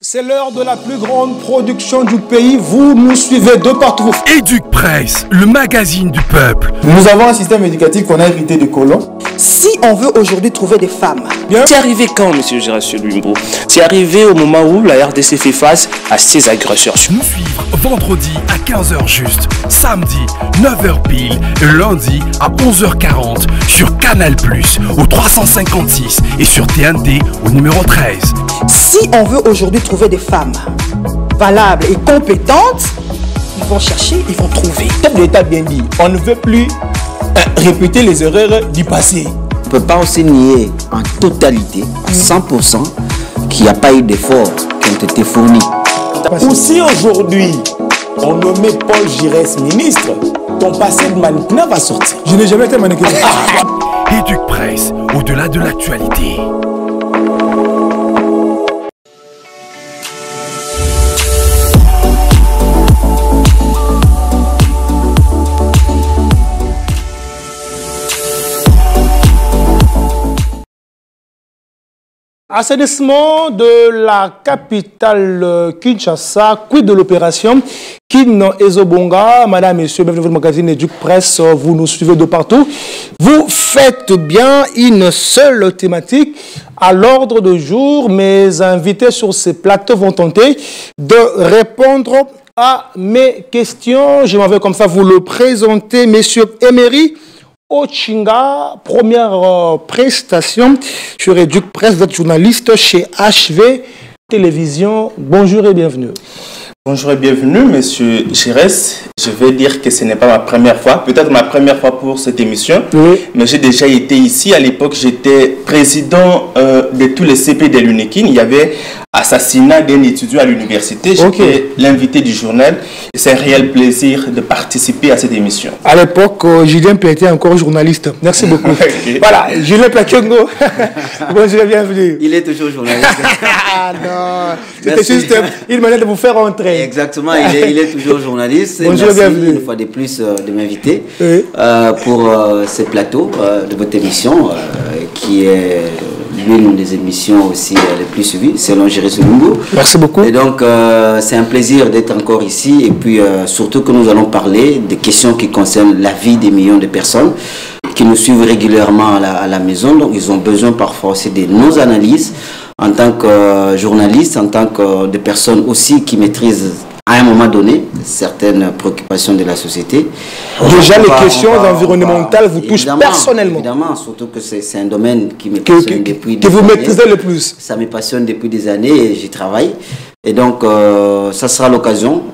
C'est l'heure de la plus grande production du pays. Vous nous suivez de partout. Educpress, le magazine du peuple. Nous avons un système éducatif qu'on a hérité des colons. Si on veut aujourd'hui trouver des femmes. C'est arrivé quand, monsieur Gérard Lumbo? C'est arrivé au moment où la RDC fait face à ses agresseurs. Nous suivre vendredi à 15h juste, samedi 9h pile, et lundi à 11h40 sur Canal+, au 356 et sur TNT au numéro 13. Si on veut aujourd'hui trouver des femmes valables et compétentes, ils vont chercher, ils vont trouver. Chef de l'État bien dit, on ne veut plus répéter les erreurs du passé. On ne peut pas aussi nier en totalité, à 100%, qu'il n'y a pas eu d'efforts qui ont été fournis. Ou si aujourd'hui, on nommait Paul Giresse ministre, ton passé de mannequin va sortir. Je n'ai jamais été mannequin. Educpress, au-delà de l'actualité. Assainissement de la capitale Kinshasa, quid de l'opération Kin Ezobonga. Madame, Messieurs, bienvenue dans le magazine Educpress, vous nous suivez de partout. Vous faites bien une seule thématique à l'ordre du jour. Mes invités sur ces plateaux vont tenter de répondre à mes questions. Je m'en vais comme ça vous le présenter, Messieurs Emery Ochinga, première prestation sur Educpress, vous êtes journaliste chez HV Télévision. Bonjour et bienvenue. Bonjour et bienvenue, monsieur Giresse. Je vais dire que ce n'est pas ma première fois, peut-être ma première fois pour cette émission, oui. Mais j'ai déjà été ici. À l'époque, j'étais président de tous les CP de l'UNEKIN. Il y avait assassinat d'un étudiant à l'université. J'étais l'invité du journal. Et c'est un réel plaisir de participer à cette émission. À l'époque, Julien Pla était encore journaliste. Merci beaucoup. Okay. Voilà, Julien Plationgo. Bonjour et bienvenue. Il est toujours journaliste. Ah non, c'était juste une manière de vous faire entrer. Exactement, il est toujours journaliste. Bonjour et bienvenue. Une fois de plus de m'inviter pour ce plateau de votre émission qui est l'une des émissions aussi les plus suivies, selon Gérard Lumbo. Merci beaucoup. Et donc, c'est un plaisir d'être encore ici. Et puis, surtout que nous allons parler des questions qui concernent la vie des millions de personnes qui nous suivent régulièrement à la maison. Donc, ils ont besoin parfois aussi de nos analyses en tant que journalistes, en tant que des personnes aussi qui maîtrisent à un moment donné certaines préoccupations de la société. Déjà, les questions environnementales vous touchent personnellement. Évidemment, surtout que c'est un domaine qui me passionne depuis des années. Que vous maîtrisez le plus. Ça me passionne depuis des années et j'y travaille. Et donc, ça sera l'occasion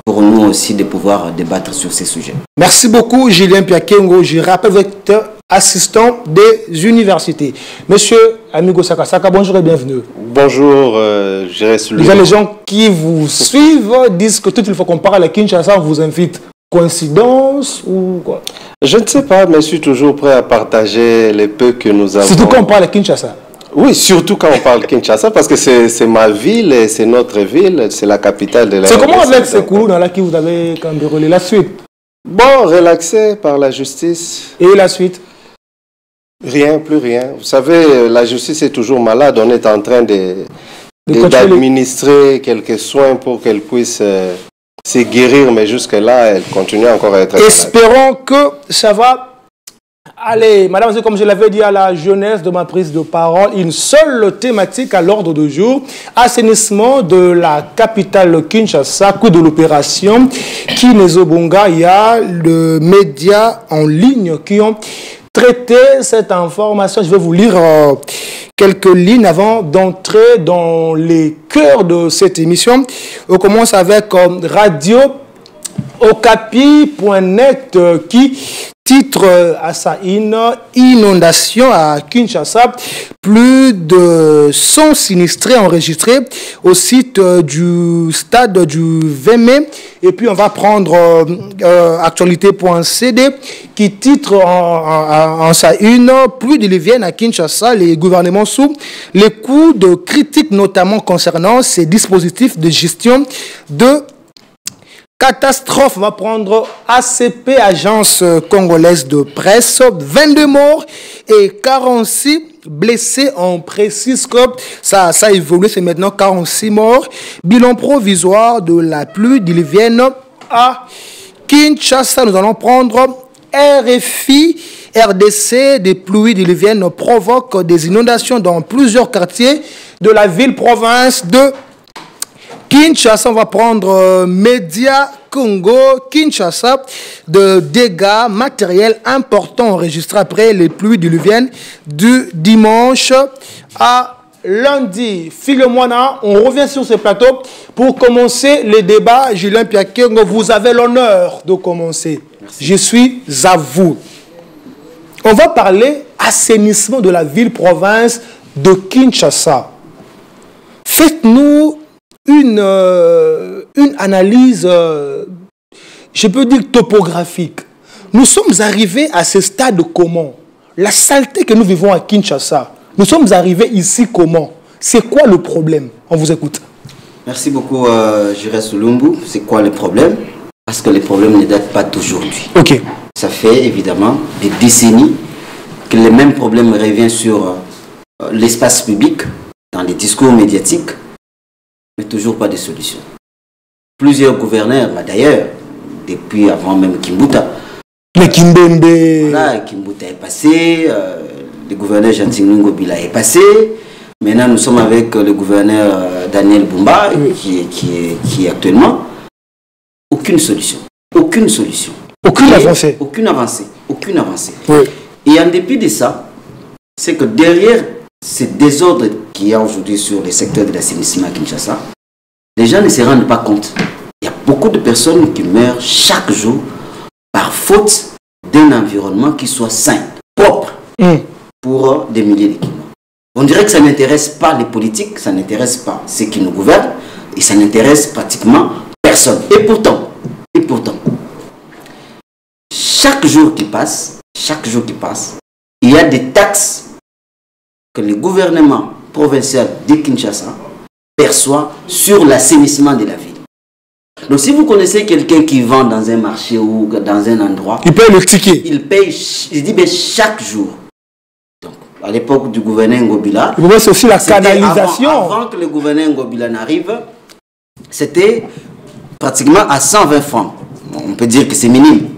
pour nous aussi de pouvoir débattre sur ces sujets. Merci beaucoup, Julien Piakengo. Je rappelle votre assistant des universités. Monsieur Amigo Sakasaka, bonjour et bienvenue. Bonjour, Déjà, les gens qui vous suivent disent que toute une fois qu'on parle à Kinshasa, on vous invite. Coïncidence ou quoi? Je ne sais pas, mais je suis toujours prêt à partager les peu que nous avons. Surtout quand on parle à Kinshasa. Oui, surtout quand on parle Kinshasa, parce que c'est ma ville et c'est notre ville, c'est la capitale de la RDC. C'est comment avec ces cours dans qui vous avez cambriolé la suite? Bon, relaxé par la justice. Et la suite? Rien, plus rien. Vous savez, la justice est toujours malade. On est en train d'administrer quelques soins pour qu'elle puisse se guérir, mais jusque-là, elle continue encore à être malade. Espérons que ça va. Allez, madame, comme je l'avais dit à la jeunesse de ma prise de parole, une seule thématique à l'ordre du jour, assainissement de la capitale Kinshasa, coup de l'opération Kin Ezobonga. Il y a le média en ligne qui ont traité cette information. Je vais vous lire quelques lignes avant d'entrer dans les cœurs de cette émission. On commence avec Radio Okapi.net qui titre à sa inondation à Kinshasa. Plus de 100 sinistrés enregistrés au site du stade du 20 mai. Et puis on va prendre actualité.cd qui titre en sa une plus de viennent à Kinshasa, les gouvernements sous les coups de critiques notamment concernant ces dispositifs de gestion de catastrophe. On va prendre ACP, Agence congolaise de presse, 22 morts et 46 blessés. On précise que ça a évolué, c'est maintenant 46 morts. Bilan provisoire de la pluie diluvienne à Kinshasa. Nous allons prendre RFI. RDC, des pluies diluviennes provoquent des inondations dans plusieurs quartiers de la ville-province de Kinshasa. On va prendre Média Congo, Kinshasa, de dégâts matériels importants enregistrés après les pluies diluviennes du dimanche à lundi. Philemona, on revient sur ce plateau pour commencer le débat. Julien Piakengo, vous avez l'honneur de commencer. Merci. Je suis à vous. On va parler assainissement de la ville-province de Kinshasa. Faites-nous une analyse, je peux dire topographique. Nous sommes arrivés à ce stade comment? La saleté que nous vivons à Kinshasa, nous sommes arrivés ici comment? C'est quoi le problème? On vous écoute. Merci beaucoup, Jurès Sulumbu. C'est quoi le problème? Parce que les problèmes ne datent pas d'aujourd'hui. Ok. Ça fait évidemment des décennies que les mêmes problèmes reviennent sur l'espace public, dans les discours médiatiques, mais toujours pas de solution. Plusieurs gouverneurs, d'ailleurs, depuis avant même Kimbuta. Le Kimbembe. Voilà, Kimbuta est passé, le gouverneur Gentil Ngobila est passé. Maintenant, nous sommes avec le gouverneur Daniel Bumba, qui est actuellement. Aucune solution. Aucune solution. Aucune avancée. Aucune avancée. Aucune avancée. Oui. Et en dépit de ça, c'est que derrière ces désordres qu'il y a aujourd'hui sur le secteur de l'assainissement à Kinshasa, les gens ne se rendent pas compte. Il y a beaucoup de personnes qui meurent chaque jour par faute d'un environnement qui soit sain, propre, pour des milliers de kilomètres. On dirait que ça n'intéresse pas les politiques, ça n'intéresse pas ceux qui nous gouvernent, et ça n'intéresse pratiquement personne. Et pourtant, chaque jour qui passe, il y a des taxes que le gouvernement provincial de Kinshasa perçoit sur l'assainissement de la ville. Donc si vous connaissez quelqu'un qui vend dans un marché ou dans un endroit, il paye le ticket. Il paye, il dit bien chaque jour. Donc à l'époque du gouverneur Ngobila, c'est aussi la canalisation. Avant que le gouverneur Ngobila n'arrive, c'était pratiquement à 120 francs. On peut dire que c'est minime.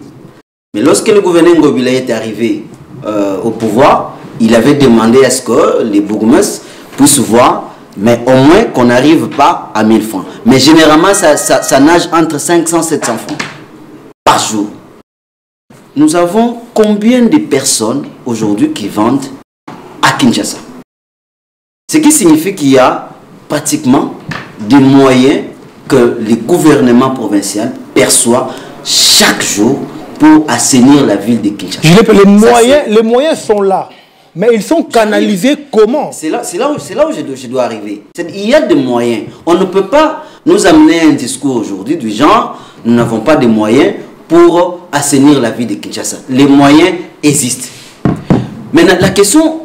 Mais lorsque le gouverneur Ngobila est arrivé au pouvoir, il avait demandé à ce que les bourgmestres puissent voir, mais au moins qu'on n'arrive pas à 1000 francs. Mais généralement, ça nage entre 500 et 700 francs par jour. Nous avons combien de personnes aujourd'hui qui vendent à Kinshasa? Ce qui signifie qu'il y a pratiquement des moyens que le gouvernement provincial perçoit chaque jour pour assainir la ville de Kinshasa. Les moyens sont là, mais ils sont canalisés comment? C'est là où je dois arriver. Il y a des moyens. On ne peut pas nous amener un discours aujourd'hui du genre, nous n'avons pas de moyens pour assainir la ville de Kinshasa. Les moyens existent. Maintenant, la question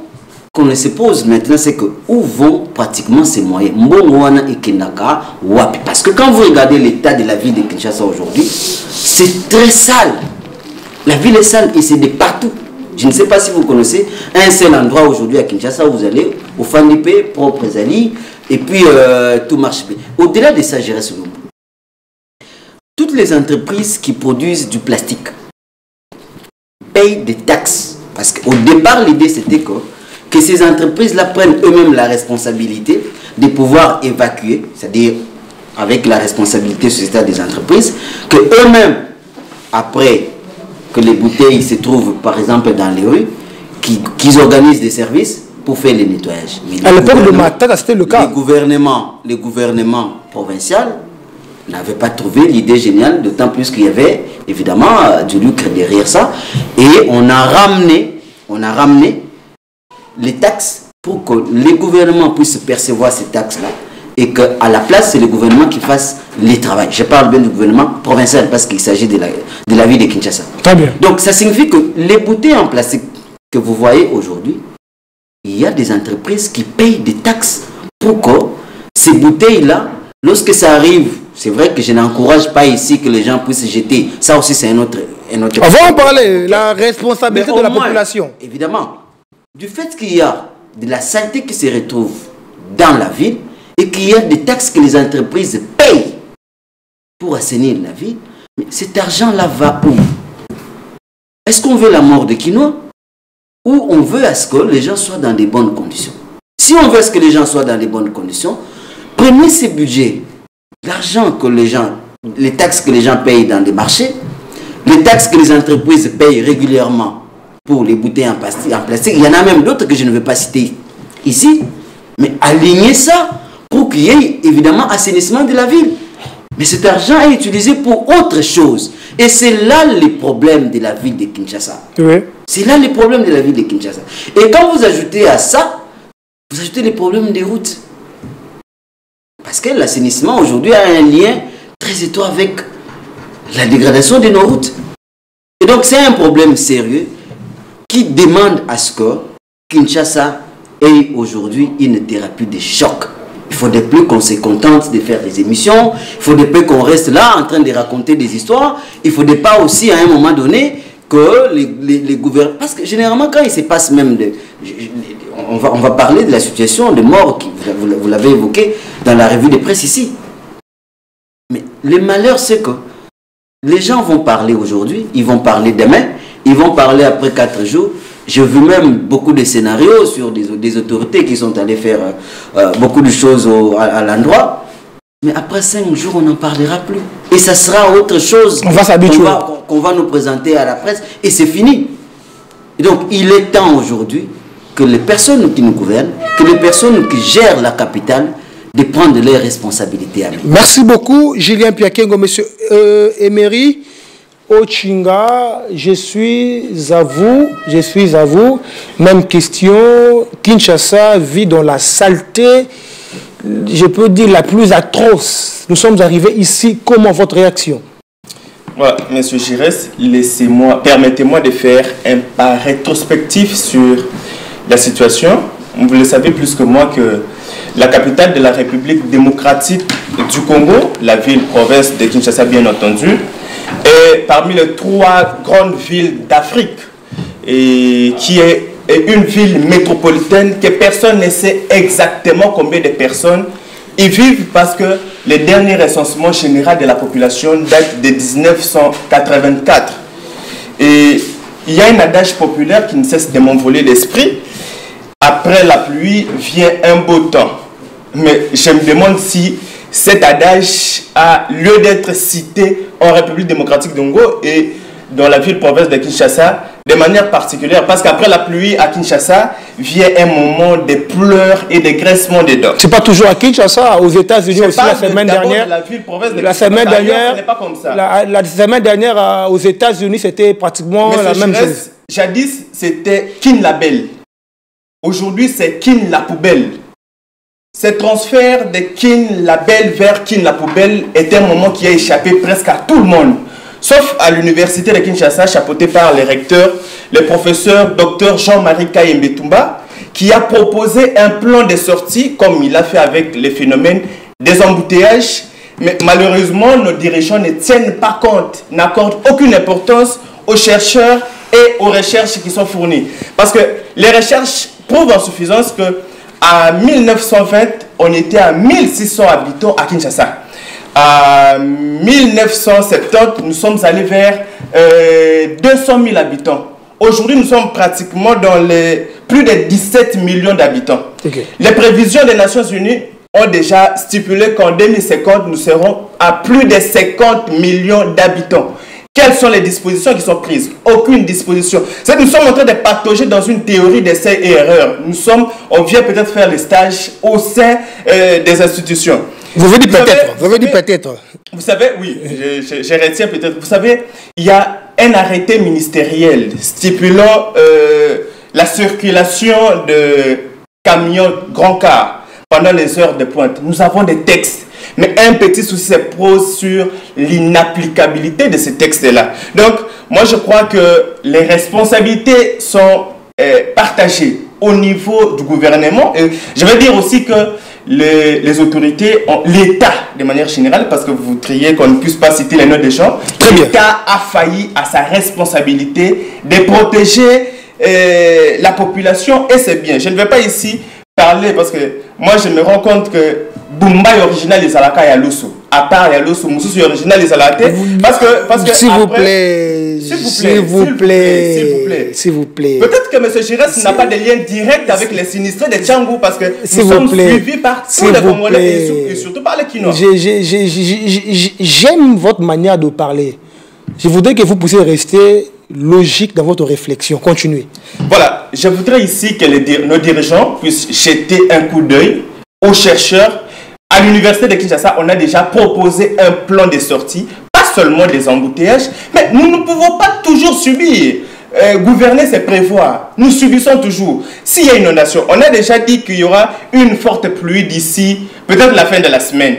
qu'on se pose maintenant, c'est que où vont pratiquement ces moyens? Mbongwana et Kendaka, Wapi. Parce que quand vous regardez l'état de la ville de Kinshasa aujourd'hui, c'est très sale. La ville est sale et c'est de partout. Je ne sais pas si vous connaissez un seul endroit aujourd'hui à Kinshasa où vous allez au Fandipé, propre Zali, et puis tout marche bien. Au-delà de ça, je reste au toutes les entreprises qui produisent du plastique payent des taxes. Parce qu'au départ, l'idée c'était que ces entreprises-là prennent eux-mêmes la responsabilité de pouvoir évacuer, c'est-à-dire avec la responsabilité sociétale des entreprises, que eux-mêmes, après que les bouteilles se trouvent par exemple dans les rues, qu'ils organisent des services pour faire les nettoyages. Mais à l'époque de Matata, c'était le cas. Le gouvernement provincial n'avait pas trouvé l'idée géniale, d'autant plus qu'il y avait évidemment du lucre derrière ça. Et on a ramené les taxes pour que les gouvernements puissent percevoir ces taxes-là. Et qu'à la place, c'est le gouvernement qui fasse les travaux. Je parle bien du gouvernement provincial parce qu'il s'agit de la ville de Kinshasa. Très bien. Donc ça signifie que les bouteilles en plastique que vous voyez aujourd'hui, il y a des entreprises qui payent des taxes pour que ces bouteilles-là, lorsque ça arrive, c'est vrai que je n'encourage pas ici que les gens puissent jeter. Ça aussi, c'est un autre On va en parler, la responsabilité de la population. Évidemment, du fait qu'il y a de la saleté qui se retrouve dans la ville et qu'il y a des taxes que les entreprises payent pour assainir la ville, mais cet argent-là va où? Est-ce qu'on veut la mort de Kinoa ou on veut à ce que les gens soient dans des bonnes conditions? Si on veut à ce que les gens soient dans les bonnes conditions, prenez ces budgets, l'argent que les gens, les taxes que les gens payent dans les marchés, les taxes que les entreprises payent régulièrement pour les bouteilles en plastique, il y en a même d'autres que je ne vais pas citer ici, mais alignez ça pour qu'il y ait évidemment assainissement de la ville. Mais cet argent est utilisé pour autre chose. Et c'est là les problèmes de la ville de Kinshasa. Oui. C'est là les problèmes de la ville de Kinshasa. Et quand vous ajoutez à ça, vous ajoutez les problèmes des routes. Parce que l'assainissement aujourd'hui a un lien très étroit avec la dégradation de nos routes. Et donc c'est un problème sérieux qui demande à ce que Kinshasa ait aujourd'hui une thérapie de choc. Il ne faudrait plus qu'on se contente de faire des émissions, il ne faudrait plus qu'on reste là en train de raconter des histoires, il ne faudrait pas aussi à un moment donné que les gouvernements... Parce que généralement quand il se passe même... On va parler de la situation de mort, vous l'avez évoqué dans la revue de presse ici. Mais le malheur c'est que les gens vont parler aujourd'hui, ils vont parler demain, ils vont parler après 4 jours. J'ai vu même beaucoup de scénarios sur des autorités qui sont allées faire beaucoup de choses à l'endroit. Mais après 5 jours, on n'en parlera plus. Et ça sera autre chose qu'on va nous présenter à la presse. Et c'est fini. Et donc, il est temps aujourd'hui que les personnes qui nous gouvernent, que les personnes qui gèrent la capitale, de prendre leurs responsabilités à nous. Merci beaucoup, Julien Piakengo. Monsieur Emery Ochinga, je suis à vous. Même question, Kinshasa vit dans la saleté, je peux dire la plus atroce. Nous sommes arrivés ici, comment votre réaction? Ouais, Monsieur Giresse, permettez-moi de faire un pas rétrospectif sur la situation. Vous le savez plus que moi que la capitale de la République démocratique du Congo, la ville-province de Kinshasa bien entendu, est parmi les 3 grandes villes d'Afrique et qui est une ville métropolitaine que personne ne sait exactement combien de personnes y vivent parce que le dernier recensement général de la population date de 1984. Et il y a un adage populaire qui ne cesse de m'envoler l'esprit. Après la pluie vient un beau temps. Mais je me demande si cet adage a lieu d'être cité en République démocratique du Congo et dans la ville-province de Kinshasa de manière particulière. Parce qu'après la pluie à Kinshasa vient un moment de pleurs et de graissement des dents. C'est pas toujours à Kinshasa, aux États-Unis aussi la semaine dernière. La semaine dernière aux États-Unis c'était pratiquement la même chose. Jadis c'était Kin la Belle. Aujourd'hui c'est Kin la Poubelle. Ce transfert de Kin la Belle vers Kin la Poubelle est un moment qui a échappé presque à tout le monde. Sauf à l'université de Kinshasa, chapeautée par le recteur, le professeur Dr Jean-Marie Kayembe Toumba, qui a proposé un plan de sortie, comme il a fait avec les phénomènes des embouteillages. Mais malheureusement, nos dirigeants ne tiennent pas compte, n'accordent aucune importance aux chercheurs et aux recherches qui sont fournies. Parce que les recherches prouvent en suffisance que en 1920, on était à 1600 habitants à Kinshasa. En 1970, nous sommes allés vers 200 000 habitants. Aujourd'hui, nous sommes pratiquement dans les plus de 17 millions d'habitants. Okay. Les prévisions des Nations Unies ont déjà stipulé qu'en 2050, nous serons à plus de 50 millions d'habitants. Quelles sont les dispositions qui sont prises? Aucune disposition. C'est que nous sommes en train de patauger dans une théorie d'essai et erreur. On vient peut-être faire les stages au sein des institutions. Vous avez dit peut-être. Vous savez, oui, je retiens peut-être. Vous savez, il y a un arrêté ministériel stipulant la circulation de camions grand car pendant les heures de pointe. Nous avons des textes. Mais un petit souci se pose sur l'inapplicabilité de ces textes-là. Donc, moi, je crois que les responsabilités sont partagées au niveau du gouvernement. Et je veux dire aussi que les autorités, l'État de manière générale, parce que vous triez qu'on ne puisse pas citer les noms des gens, l'État a failli à sa responsabilité de protéger la population et c'est bien. Je ne vais pas ici parler parce que moi je me rends compte que Bumba est original des Alaka et Alusso. À part Alusso, Moussou est original des Alaka. Parce que s'il vous plaît, s'il vous plaît. Peut-être que M. Giresse n'a pas de lien direct avec les sinistrés de Tchangou parce que nous sommes suivis par tous les Congolais et surtout par les Kinois. J'aime votre manière de parler. Je voudrais que vous puissiez rester logique dans votre réflexion. Continuez. Voilà, je voudrais ici que nos dirigeants puissent jeter un coup d'œil aux chercheurs. À l'université de Kinshasa, on a déjà proposé un plan de sortie, pas seulement des embouteillages, mais nous ne pouvons pas toujours subir. Gouverner, c'est prévoir. Nous subissons toujours. S'il y a une inondation, on a déjà dit qu'il y aura une forte pluie d'ici, peut-être la fin de la semaine.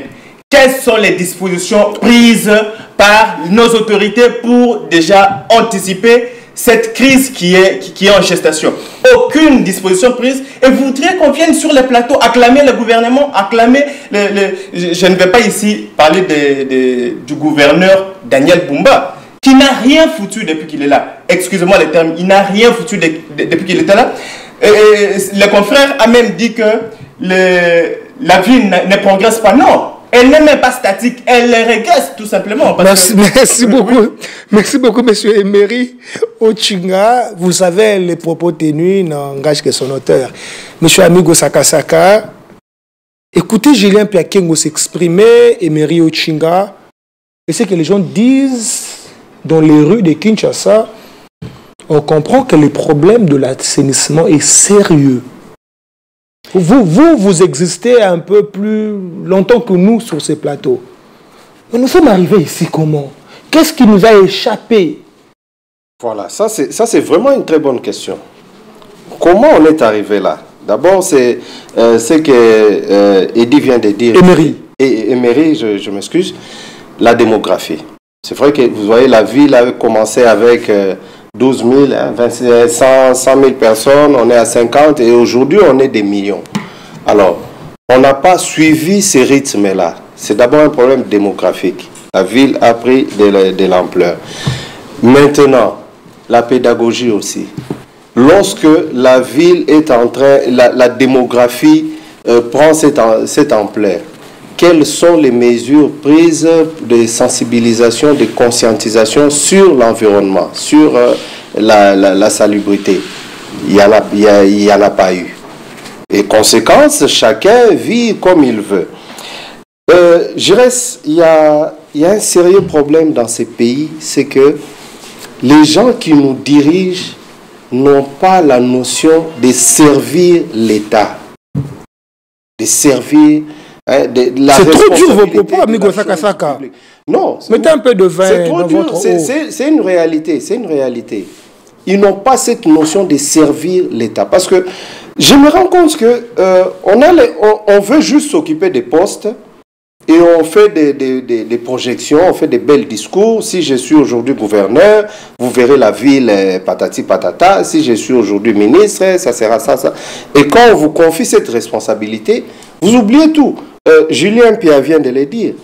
Quelles sont les dispositions prises par nos autorités pour déjà anticiper cette crise qui est en gestation? Aucune disposition prise. Et vous voudriez qu'on vienne sur les plateaux acclamer le gouvernement, acclamer je ne vais pas ici parler du gouverneur Daniel Bumba, qui n'a rien foutu depuis qu'il est là. Excusez-moi le terme, il n'a rien foutu depuis qu'il était là. Le confrère a même dit que la ville ne progresse pas. Non. Elle n'est même pas statique, elle régresse tout simplement. Merci beaucoup. Merci beaucoup, monsieur Emery Ochinga. Vous savez, les propos tenus n'engagent que son auteur. Monsieur Amigo Sakasaka, écoutez Julien Piakengo s'exprimer, Emery Ochinga, et ce que les gens disent dans les rues de Kinshasa, on comprend que le problème de l'assainissement est sérieux. Vous existez un peu plus longtemps que nous sur ces plateaux. Mais nous sommes arrivés ici comment? Qu'est-ce qui nous a échappé? Voilà, ça c'est vraiment une très bonne question. Comment on est arrivé là? D'abord, c'est ce que Eddy vient de dire. Emery. Emery, je m'excuse. La démographie. C'est vrai que vous voyez, la ville avait commencé avec 12 000, 100 000 personnes, on est à 50 et aujourd'hui on est des millions. Alors, on n'a pas suivi ces rythmes-là. C'est d'abord un problème démographique. La ville a pris de l'ampleur. Maintenant, la pédagogie aussi. Lorsque la ville est en train, la démographie prend cette ampleur, quelles sont les mesures prises de sensibilisation, de conscientisation sur l'environnement, sur la salubrité? Il n'y en a pas eu. Et conséquence, chacun vit comme il veut. Il y a un sérieux problème dans ces pays, c'est que les gens qui nous dirigent n'ont pas la notion de servir l'État, de servir... c'est trop dur vos propos, amigo Sakasaka. Non. Mettez un peu de vin. C'est trop dur. C'est une réalité. C'est une réalité. Ils n'ont pas cette notion de servir l'État. Parce que je me rends compte que on veut juste s'occuper des postes et on fait des projections, on fait des belles discours. Si je suis aujourd'hui gouverneur, vous verrez la ville patati patata. Si je suis aujourd'hui ministre, ça sera ça, ça. Et quand on vous confie cette responsabilité, vous oubliez tout. Julien Pia vient de le dire.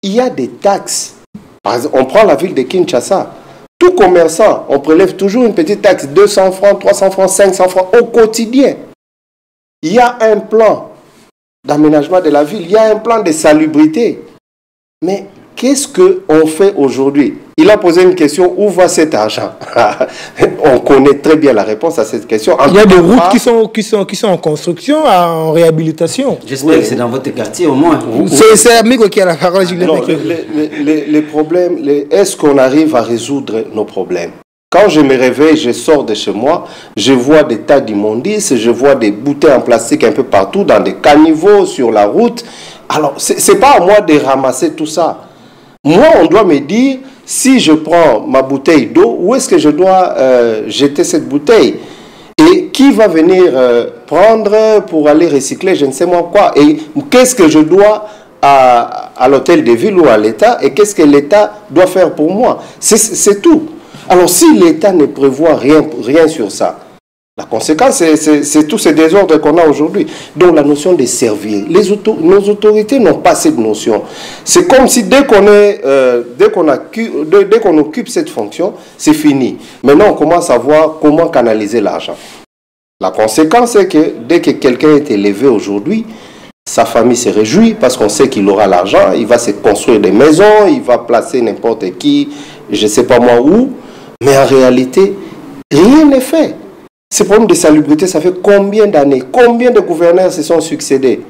Il y a des taxes. Par exemple, on prend la ville de Kinshasa. Tout commerçant, on prélève toujours une petite taxe, 200 francs, 300 francs, 500 francs au quotidien. Il y a un plan d'aménagement de la ville, il y a un plan de salubrité. Mais qu'est-ce qu'on fait aujourd'hui? Il a posé une question, où va cet argent? On connaît très bien la réponse à cette question. Il y a des routes qui sont en construction, en réhabilitation. J'espère que c'est dans votre quartier au moins. C'est Amigo qui a la parole. Non, les problèmes, est-ce qu'on arrive à résoudre nos problèmes? Quand je me réveille, je sors de chez moi, je vois des tas d'immondices, je vois des bouteilles en plastique un peu partout, dans des caniveaux, sur la route. Alors, ce n'est pas à moi de ramasser tout ça. Moi, on doit me dire, si je prends ma bouteille d'eau, où est-ce que je dois jeter cette bouteille? Et qui va venir prendre pour aller recycler, je ne sais moi quoi? Et qu'est-ce que je dois à l'hôtel de ville ou à l'État? Et qu'est-ce que l'État doit faire pour moi? C'est tout. Alors, si l'État ne prévoit rien sur ça, La conséquence, c'est tous ces désordres qu'on a aujourd'hui. Donc la notion de servir. Nos autorités n'ont pas cette notion. C'est comme si dès qu'on occupe cette fonction, c'est fini. Maintenant, on commence à voir comment canaliser l'argent. La conséquence, c'est que dès que quelqu'un est élevé aujourd'hui, sa famille se réjouit parce qu'on sait qu'il aura l'argent, il va se construire des maisons, il va placer n'importe qui, je ne sais pas moi où. Mais en réalité, rien n'est fait. Ces problèmes de salubrité, ça fait combien d'années? Combien de gouverneurs se sont succédés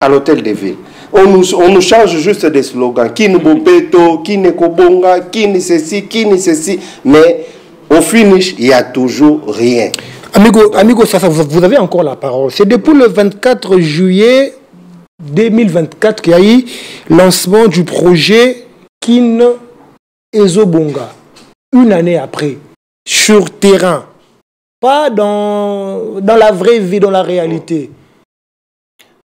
à l'hôtel de ville? On nous change juste des slogans. Qui ne bopeto, qui ne kobonga, qui ne ceci, qui ne ceci. Mais au finish, il n'y a toujours rien. Amigo Sassa, vous avez encore la parole. C'est depuis le 24 juillet 2024 qu'il y a eu lancement du projet Kin Ezobonga. Une année après, sur terrain. Pas dans la vraie vie, dans la réalité.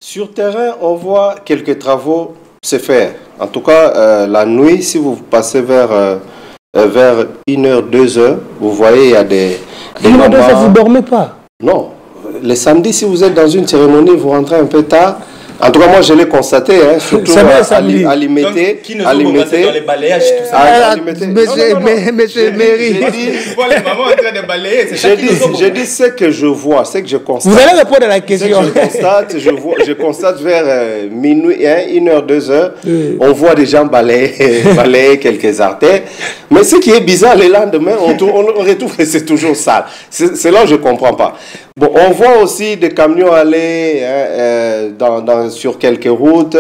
Sur terrain, on voit quelques travaux se faire. En tout cas, la nuit, si vous passez vers 1h, 2h, vous voyez, il y a des moments... 2h, vous ne dormez pas? Non. Le samedi, si vous êtes dans une cérémonie, vous rentrez un peu tard. En tout cas, moi, je l'ai constaté, hein, surtout à l'Imité. Qui ne sont pas dans les balayages, tout ça. Monsieur Méry. Je dis ce que je vois, ce que je constate. Vous allez répondre à la question. Je constate vers minuit, 1h, 2h, on voit des gens balayer quelques artères. Mais ce qui est bizarre, le lendemain, on retrouve que c'est toujours sale. C'est là où je ne comprends pas. Bon, on voit aussi des camions aller sur quelques routes,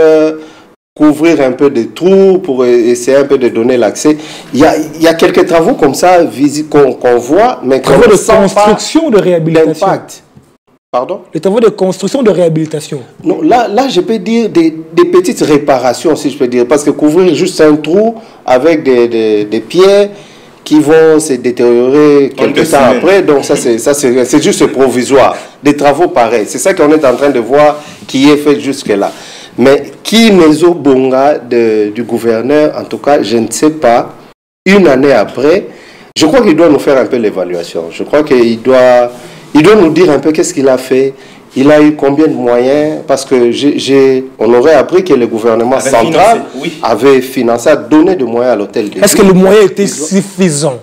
couvrir un peu de trous pour essayer un peu de donner l'accès. Il y a quelques travaux comme ça qu'on voit, mais travaux de construction de réhabilitation. Pardon? Les travaux de construction de réhabilitation. Non, là je peux dire des petites réparations, si je peux dire, parce que couvrir juste un trou avec des pierres qui vont se détériorer quelques temps après. Donc ça c'est juste provisoire. Des travaux pareils. C'est ça qu'on est en train de voir qui est fait jusque-là. Mais qui Nezo Bonga du gouverneur, en tout cas, je ne sais pas, une année après, je crois qu'il doit nous faire un peu l'évaluation. Je crois qu'il doit nous dire un peu qu'est-ce qu'il a fait. Il a eu combien de moyens? Parce que on aurait appris que le gouvernement central avait financé, a donné de moyens à l'hôtel de ville. Est-ce que le moyen était suffisant?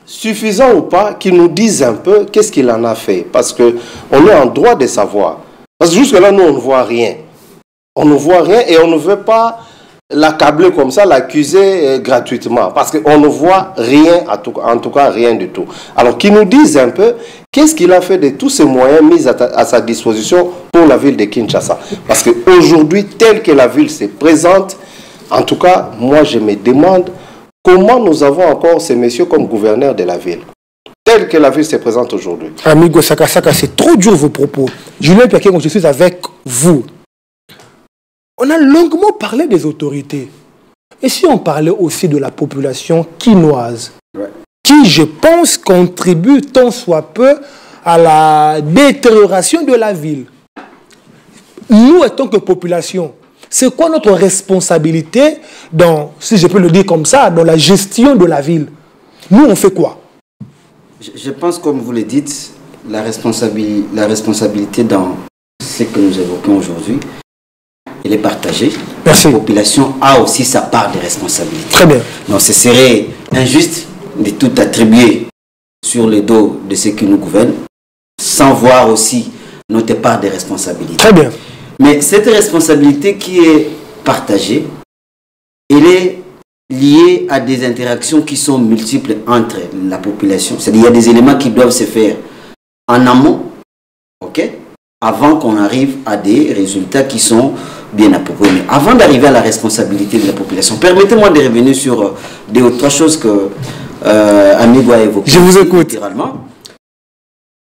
Suffisant ou pas, qu'il nous dise un peu qu'est-ce qu'il en a fait. Parce qu'on est en droit de savoir. Parce que jusque-là, nous, on ne voit rien. On ne voit rien et on ne veut pas l'accabler comme ça, l'accuser gratuitement. Parce qu'on ne voit rien, en tout cas rien du tout. Alors qu'il nous dise un peu qu'est-ce qu'il a fait de tous ces moyens mis à sa disposition pour la ville de Kinshasa. Parce qu'aujourd'hui, tel que la ville se présente, en tout cas, moi je me demande comment nous avons encore ces messieurs comme gouverneurs de la ville. Tel que la ville se présente aujourd'hui. Amigo Sakasaka, c'est trop dur vos propos. Julien Piaké, je suis avec vous. On a longuement parlé des autorités. Et si on parlait aussi de la population quinoise, qui, je pense, contribue tant soit peu à la détérioration de la ville. Nous, en tant que population, c'est quoi notre responsabilité dans, si je peux le dire comme ça, dans la gestion de la ville? Nous, on fait quoi? Je pense, comme vous le dites, la responsabilité dans ce que nous évoquons aujourd'hui, elle est partagée. Merci. La population a aussi sa part de responsabilité. Très bien. Donc ce serait injuste de tout attribuer sur le dos de ceux qui nous gouvernent, sans voir aussi notre part de responsabilité. Très bien. Mais cette responsabilité qui est partagée, elle est liée à des interactions qui sont multiples entre la population. C'est-à-dire qu'il y a des éléments qui doivent se faire en amont, ok, avant qu'on arrive à des résultats qui sont bien appropriés. Mais avant d'arriver à la responsabilité de la population, permettez-moi de revenir sur deux ou trois choses que Amigo a évoquées. Je vous écoute. Littéralement.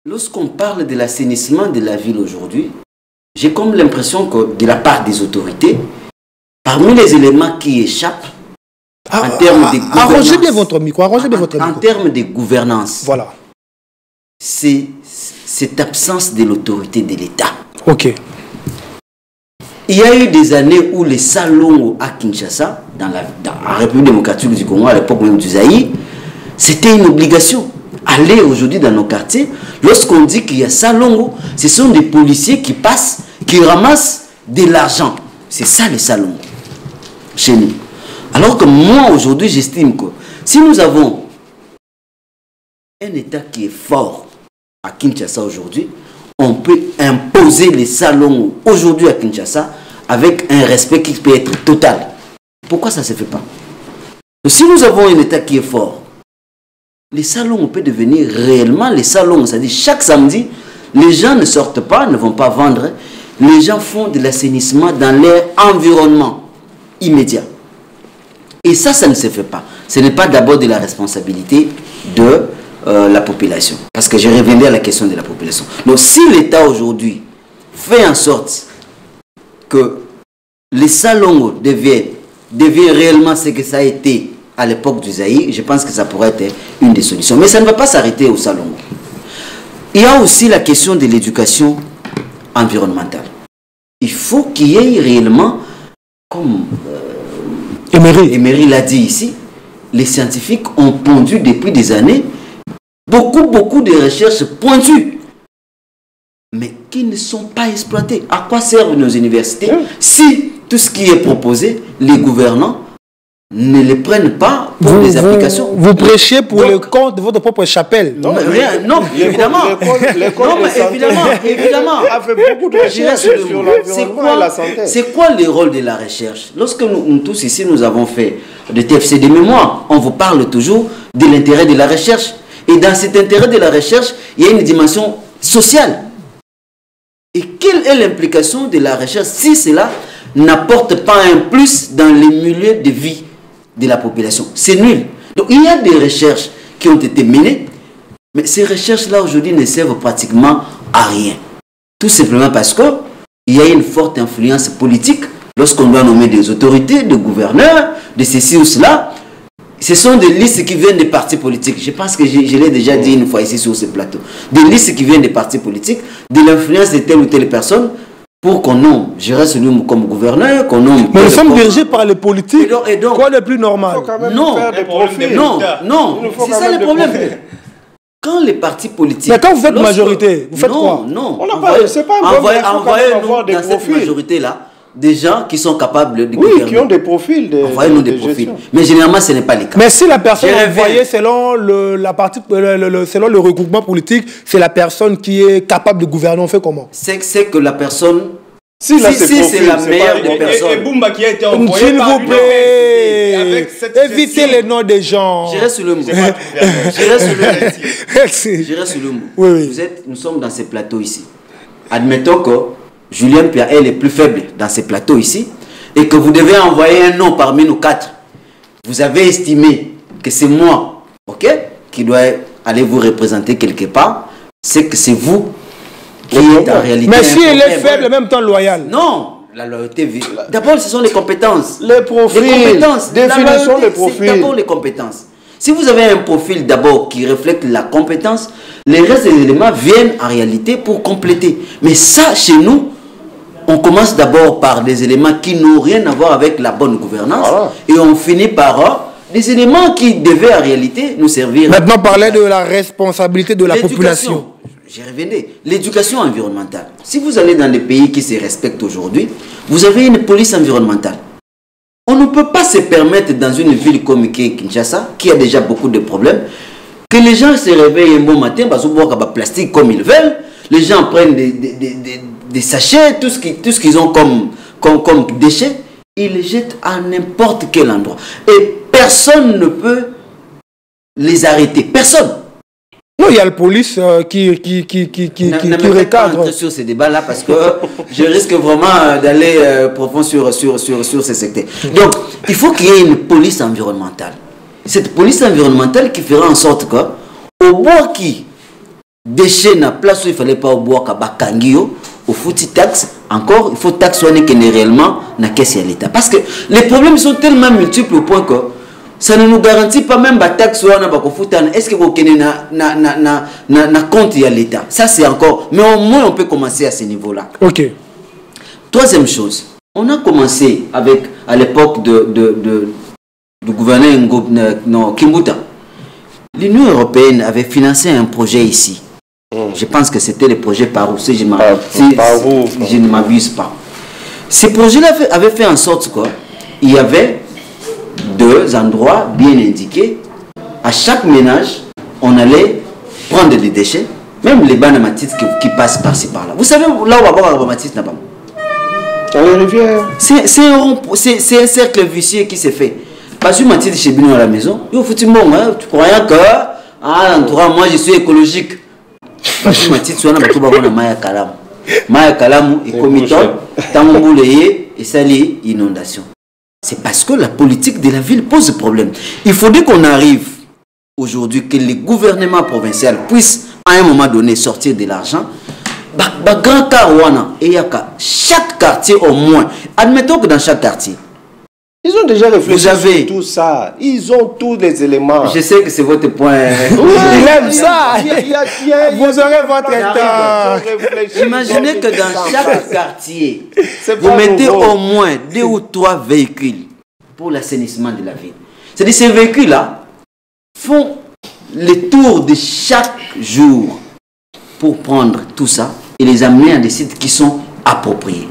Lorsqu'on parle de l'assainissement de la ville aujourd'hui, j'ai comme l'impression que de la part des autorités, parmi les éléments qui échappent en termes de gouvernance, arrangez bien votre micro, arrangez bien votre micro. En termes de gouvernance, voilà, c'est cette absence de l'autorité de l'État. Ok. Il y a eu des années où les salons à Kinshasa, dans la République démocratique du Congo, à l'époque même du Zaïre, c'était une obligation. À aller aujourd'hui dans nos quartiers, lorsqu'on dit qu'il y a Salongo, ce sont des policiers qui passent, qui ramassent de l'argent. C'est ça les Salongo, chez nous. Alors que moi, aujourd'hui, j'estime que si nous avons un État qui est fort à Kinshasa aujourd'hui, on peut imposer les Salongo aujourd'hui à Kinshasa avec un respect qui peut être total. Pourquoi ça ne se fait pas? Si nous avons un État qui est fort, les salons peuvent devenir réellement les salons. C'est-à-dire chaque samedi, les gens ne sortent pas, ne vont pas vendre. Les gens font de l'assainissement dans leur environnement immédiat. Et ça ne se fait pas. Ce n'est pas d'abord de la responsabilité de la population. Parce que je reviendrai à la question de la population. Donc si l'État aujourd'hui fait en sorte que les salons deviennent réellement ce que ça a été à l'époque du Zaïre, je pense que ça pourrait être une des solutions. Mais ça ne va pas s'arrêter au salon. Il y a aussi la question de l'éducation environnementale. Il faut qu'il y ait réellement, comme Emery l'a dit ici, les scientifiques ont pondu depuis des années beaucoup de recherches pointues, mais qui ne sont pas exploitées. À quoi servent nos universités si tout ce qui est proposé, les gouvernants ne les prennent pas pour des applications? Vous prêchez pour le compte de votre propre chapelle. Non, évidemment. Évidemment. A fait beaucoup de recherches sur l'environnement et la santé. C'est quoi le rôle de la recherche? Lorsque nous tous ici, nous avons fait des TFC de mémoire, on vous parle toujours de l'intérêt de la recherche. Et dans cet intérêt de la recherche, il y a une dimension sociale. Et quelle est l'implication de la recherche si cela n'apporte pas un plus dans les milieux de vie de la population? C'est nul. Donc il y a des recherches qui ont été menées, mais ces recherches-là aujourd'hui ne servent pratiquement à rien. Tout simplement parce qu'il y a une forte influence politique lorsqu'on doit nommer des autorités, des gouverneurs, de ceci ou cela. Ce sont des listes qui viennent des partis politiques. Je pense que je l'ai déjà dit une fois ici sur ce plateau. Des listes qui viennent des partis politiques, de l'influence de telle ou telle personne, pour qu'on nomme, je reste comme gouverneur, qu'on nomme... Mais nous sommes dirigés par les politiques. Et donc, quoi de plus normal? Non, c'est ça le problème. Quand les partis politiques... Mais quand vous faites majorité, vous faites quoi? Non, c'est pas un problème. Envoyez-nous dans cette majorité-là des gens qui sont capables de gouverner. Oui, qui ont des profils. Envoyez-nous des profils. Mais généralement, ce n'est pas le cas. Mais si la personne envoyée selon selon le regroupement politique, c'est la personne qui est capable de gouverner, on fait comment? C'est que la personne... Si c'est la meilleure des personnes. Et Boumba qui a été envoyé s'il vous plaît, évitez les noms des gens. J'irai sur le mot. J'irai sur le mot. Oui. Nous sommes dans ces plateaux ici. Admettons que Julien Pia est le plus faible dans ces plateaux ici et que vous devez envoyer un nom parmi nous quatre. Vous avez estimé que c'est moi, ok, qui dois aller vous représenter quelque part. C'est que c'est vous qui êtes en réalité. Mais si elle est faible, en même temps loyale. Non, la loyauté. D'abord, ce sont les compétences. Les profils. Les compétences. Définition des profils. C'est d'abord les compétences. Si vous avez un profil d'abord qui reflète la compétence, les restes des éléments viennent en réalité pour compléter. Mais ça, chez nous, on commence d'abord par des éléments qui n'ont rien à voir avec la bonne gouvernance. Et on finit par des éléments qui devaient en réalité nous servir. Maintenant, parler de la responsabilité de la population. J'y revenais. L'éducation environnementale. Si vous allez dans des pays qui se respectent aujourd'hui, vous avez une police environnementale. On ne peut pas se permettre dans une ville comme Kinshasa, qui a déjà beaucoup de problèmes, que les gens se réveillent un bon matin, parce qu'ils boivent du plastique comme ils veulent, les gens prennent des sachets, tout ce qu'ils ont comme déchets, ils les jettent à n'importe quel endroit. Et personne ne peut les arrêter. Personne. Non, il y a la police qui recadre. Sur ces débats-là parce que je risque vraiment d'aller profond sur ces secteurs. Donc, il faut qu'il y ait une police environnementale. Cette police environnementale qui fera en sorte que au bois qui déchets na place où il ne fallait pas au bois kabakangio, au fouti taxe, encore, il faut taxer réellement na caisse à l'État. Parce que les problèmes sont tellement multiples au point que ça ne nous garantit pas même la taxe ou est-ce que vous connaissez na compte à l'État. Ça c'est encore, mais au moins on peut commencer à ce niveau-là. Ok. Troisième chose, on a commencé avec, à l'époque du gouverneur Kimbuta, l'Union européenne avait financé un projet ici. Je pense que c'était le projet Parou, si je ne m'abuse pas. Ce projet-là avait fait en sorte quoi, il y avait 2 endroits bien indiqués. À chaque ménage, on allait prendre des déchets, même les banamatis qui passent par-ci par-là. Vous savez là où on va voir les banamatis là-bas? Dans les rivières. C'est un cercle vicieux qui s'est fait. Parce que Mathis chez Bino à la maison, tu croyais que moi je suis écologique. Parce que Mathis tu as un Maya Kalam. Maya Kalam est comité, Tambouleye et ça les inondations. C'est parce que la politique de la ville pose problème. Il faudrait qu'on arrive aujourd'hui que les gouvernements provinciaux puissent à un moment donné sortir de l'argent. Grand Carouana, et il y a chaque quartier au moins. Admettons que dans chaque quartier, ils ont déjà réfléchi sur tout ça. Ils ont tous les éléments. Je sais que c'est votre point. Il aime ça. Vous aurez votre temps. Imaginez que dans chaque quartier, vous mettez au moins 2 ou 3 véhicules pour l'assainissement de la ville. C'est-à-dire ces véhicules-là font le tour de chaque jour pour prendre tout ça et les amener à des sites qui sont appropriés.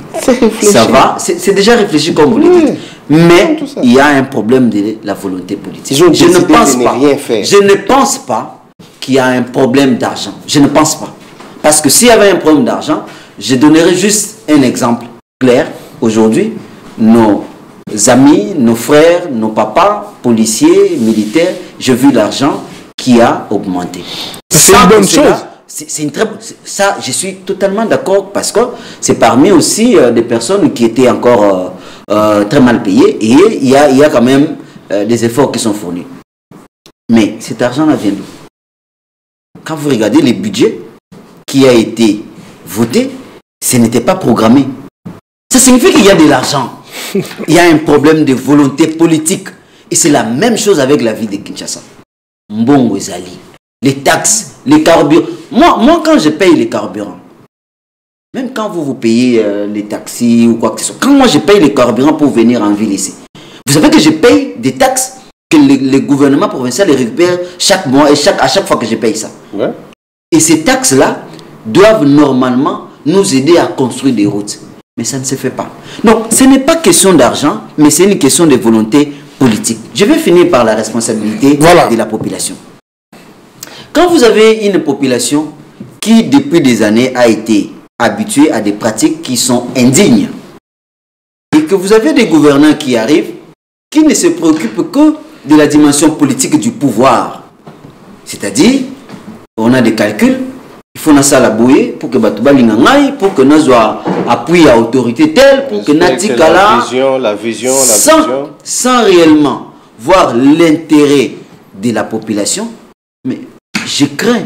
Ça va, c'est déjà réfléchi comme vous le dites. Mais il y a un problème de la volonté politique. Je ne pense pas qu'il y a un problème d'argent. Je ne pense pas. Parce que s'il y avait un problème d'argent, je donnerais juste un exemple clair. Aujourd'hui, nos amis, nos frères, nos papas, policiers, militaires, j'ai vu l'argent qui a augmenté. C'est une bonne chose. C'est une très... Ça, je suis totalement d'accord parce que c'est parmi aussi des personnes qui étaient encore très mal payées et il y a quand même des efforts qui sont fournis. Mais cet argent-là vient d'où? Quand vous regardez les budgets qui a été voté, ce n'était pas programmé. Ça signifie qu'il y a de l'argent. Il y a un problème de volonté politique. Et c'est la même chose avec la vie de Kinshasa. Mbongo Ezali. Les taxes, les carburants. Moi, quand je paye les carburants, même quand vous payez les taxis ou quoi que ce soit, quand moi je paye les carburants pour venir en ville ici, vous savez que je paye des taxes que le gouvernement provincial les récupère chaque mois et à chaque fois que je paye ça. Ouais. Et ces taxes-là doivent normalement nous aider à construire des routes. Mais ça ne se fait pas. Donc, ce n'est pas question d'argent, mais c'est une question de volonté politique. Je vais finir par la responsabilité de la population. Quand vous avez une population qui, depuis des années, a été habituée à des pratiques qui sont indignes, et que vous avez des gouvernants qui arrivent, qui ne se préoccupent que de la dimension politique du pouvoir. C'est-à-dire, on a des calculs, il faut ça la bouiller pour que Batouba Lingangaï, pour que nous soyons appuyés à autorité telle, pour que Natikala, la vision, sans réellement voir l'intérêt de la population. Mais je crains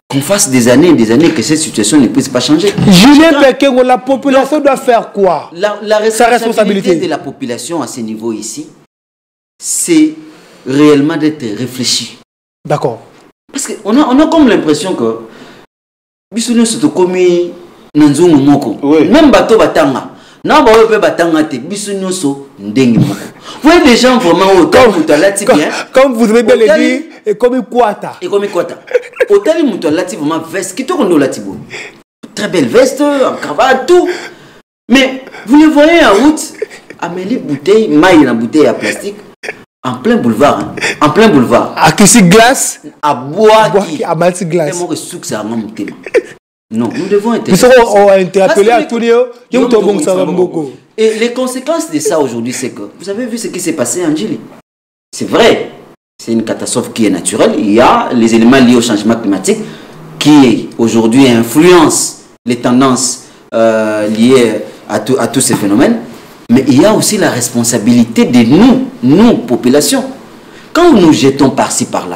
qu'on fasse des années et des années que cette situation ne puisse pas changer. Julien Pekengo, la population doit faire quoi? La responsabilité de la population à ce niveau ici, c'est réellement d'être réfléchi. D'accord. Parce qu'on a comme l'impression que Bissounio se commis Nanzungu Moko. Même bateau batanga. Non, bah ouais, batanga te Bissounio so ndengi moko. Vous voyez des gens vraiment autant comme vous avez bien le dit, et comme Kwata. Et comme Kwata. Autant les moutons là, vraiment veste. Qui tourne au latibo? Très belle veste, en cravate, tout. Mais vous les voyez en route, amener bouteille, maille dans bouteille à plastique. En plein boulevard, hein. En plein boulevard. À qui c'est glace? À bois qui. À battre glace. Non, nous devons être. Nous serons interpellés à tous les. Et les conséquences de ça aujourd'hui, c'est que vous avez vu ce qui s'est passé en Djili. C'est vrai, c'est une catastrophe qui est naturelle. Il y a les éléments liés au changement climatique qui aujourd'hui influencent les tendances liées à tous ces phénomènes. Mais il y a aussi la responsabilité de nous, population. Quand nous jetons par-ci, par-là,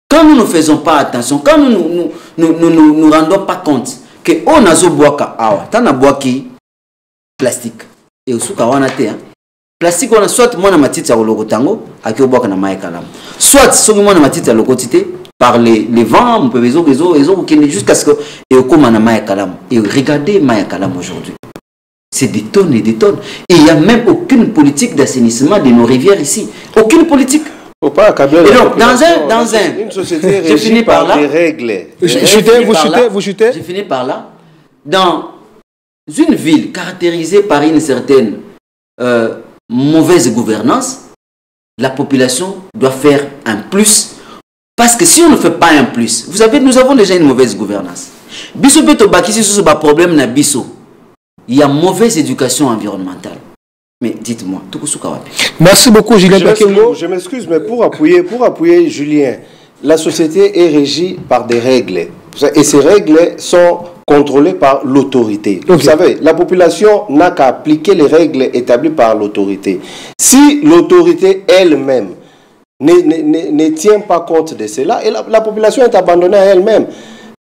quand nous ne faisons pas attention, quand nous nous rendons pas compte que on a zo boaka awa, t'en as boaki plastique et au souka wana te, plastique on a soit moi na matiti ya lokotango, aki boaka na maekalam, soit soki moi na matiti ya lokotité par les vents, on peut les jusqu'à ce que et au koma na maekalam. Et regardez maekalam aujourd'hui. C'est des tonnes et des tonnes. Et il n'y a même aucune politique d'assainissement de nos rivières ici. Aucune politique. Faut pas accabler. Et donc, une société régie par des règles. Vous chutez. Je finis par là. Dans une ville caractérisée par une certaine mauvaise gouvernance, la population doit faire un plus. Parce que si on ne fait pas un plus, vous savez, nous avons déjà une mauvaise gouvernance. Biso beto bakisi sur ce problème na biso. Il y a mauvaise éducation environnementale. Mais dites-moi, tout wapi? Merci beaucoup, Julien Bakengo. Je m'excuse, mais pour appuyer Julien, la société est régie par des règles. Et ces règles sont contrôlées par l'autorité. Vous savez, la population n'a qu'à appliquer les règles établies par l'autorité. Si l'autorité elle-même ne tient pas compte de cela, et la population est abandonnée à elle-même.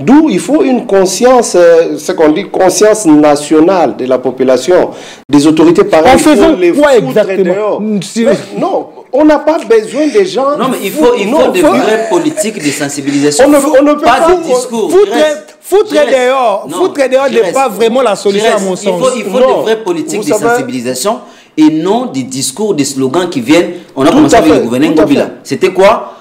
D'où il faut une conscience, ce qu'on dit conscience nationale de la population, des autorités pareilles. En faisant quoi exactement? Non, on n'a pas besoin des gens. Non, mais il faut des vraies politiques de sensibilisation. On ne peut pas de discours. Foutre dehors n'est pas vraiment la solution à mon sens. Il faut des vraies politiques de sensibilisation et non des discours, des slogans qui viennent. On a commencé avec le gouvernement Ngobila. C'était quoi?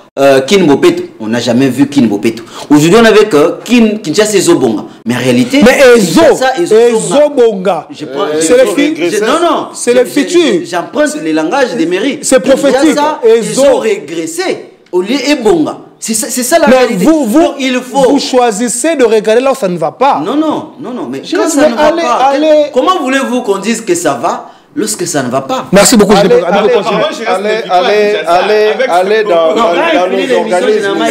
Kin Bopeto, on n'a jamais vu Kin Bopeto. Aujourd'hui, on avait que Kinshasa et Zobonga. Mais en réalité, mais Zobonga, c'est le futur. J'emprunte le langage des mairies. C'est prophétique. Ils ont régressé au lieu de Bonga. C'est ça la réalité. Vous choisissez de regarder là où ça ne va pas. Non. Mais quand ça ne va pas, comment voulez-vous qu'on dise que ça va lorsque ça ne va pas? Merci beaucoup. Allez dans nos organismes.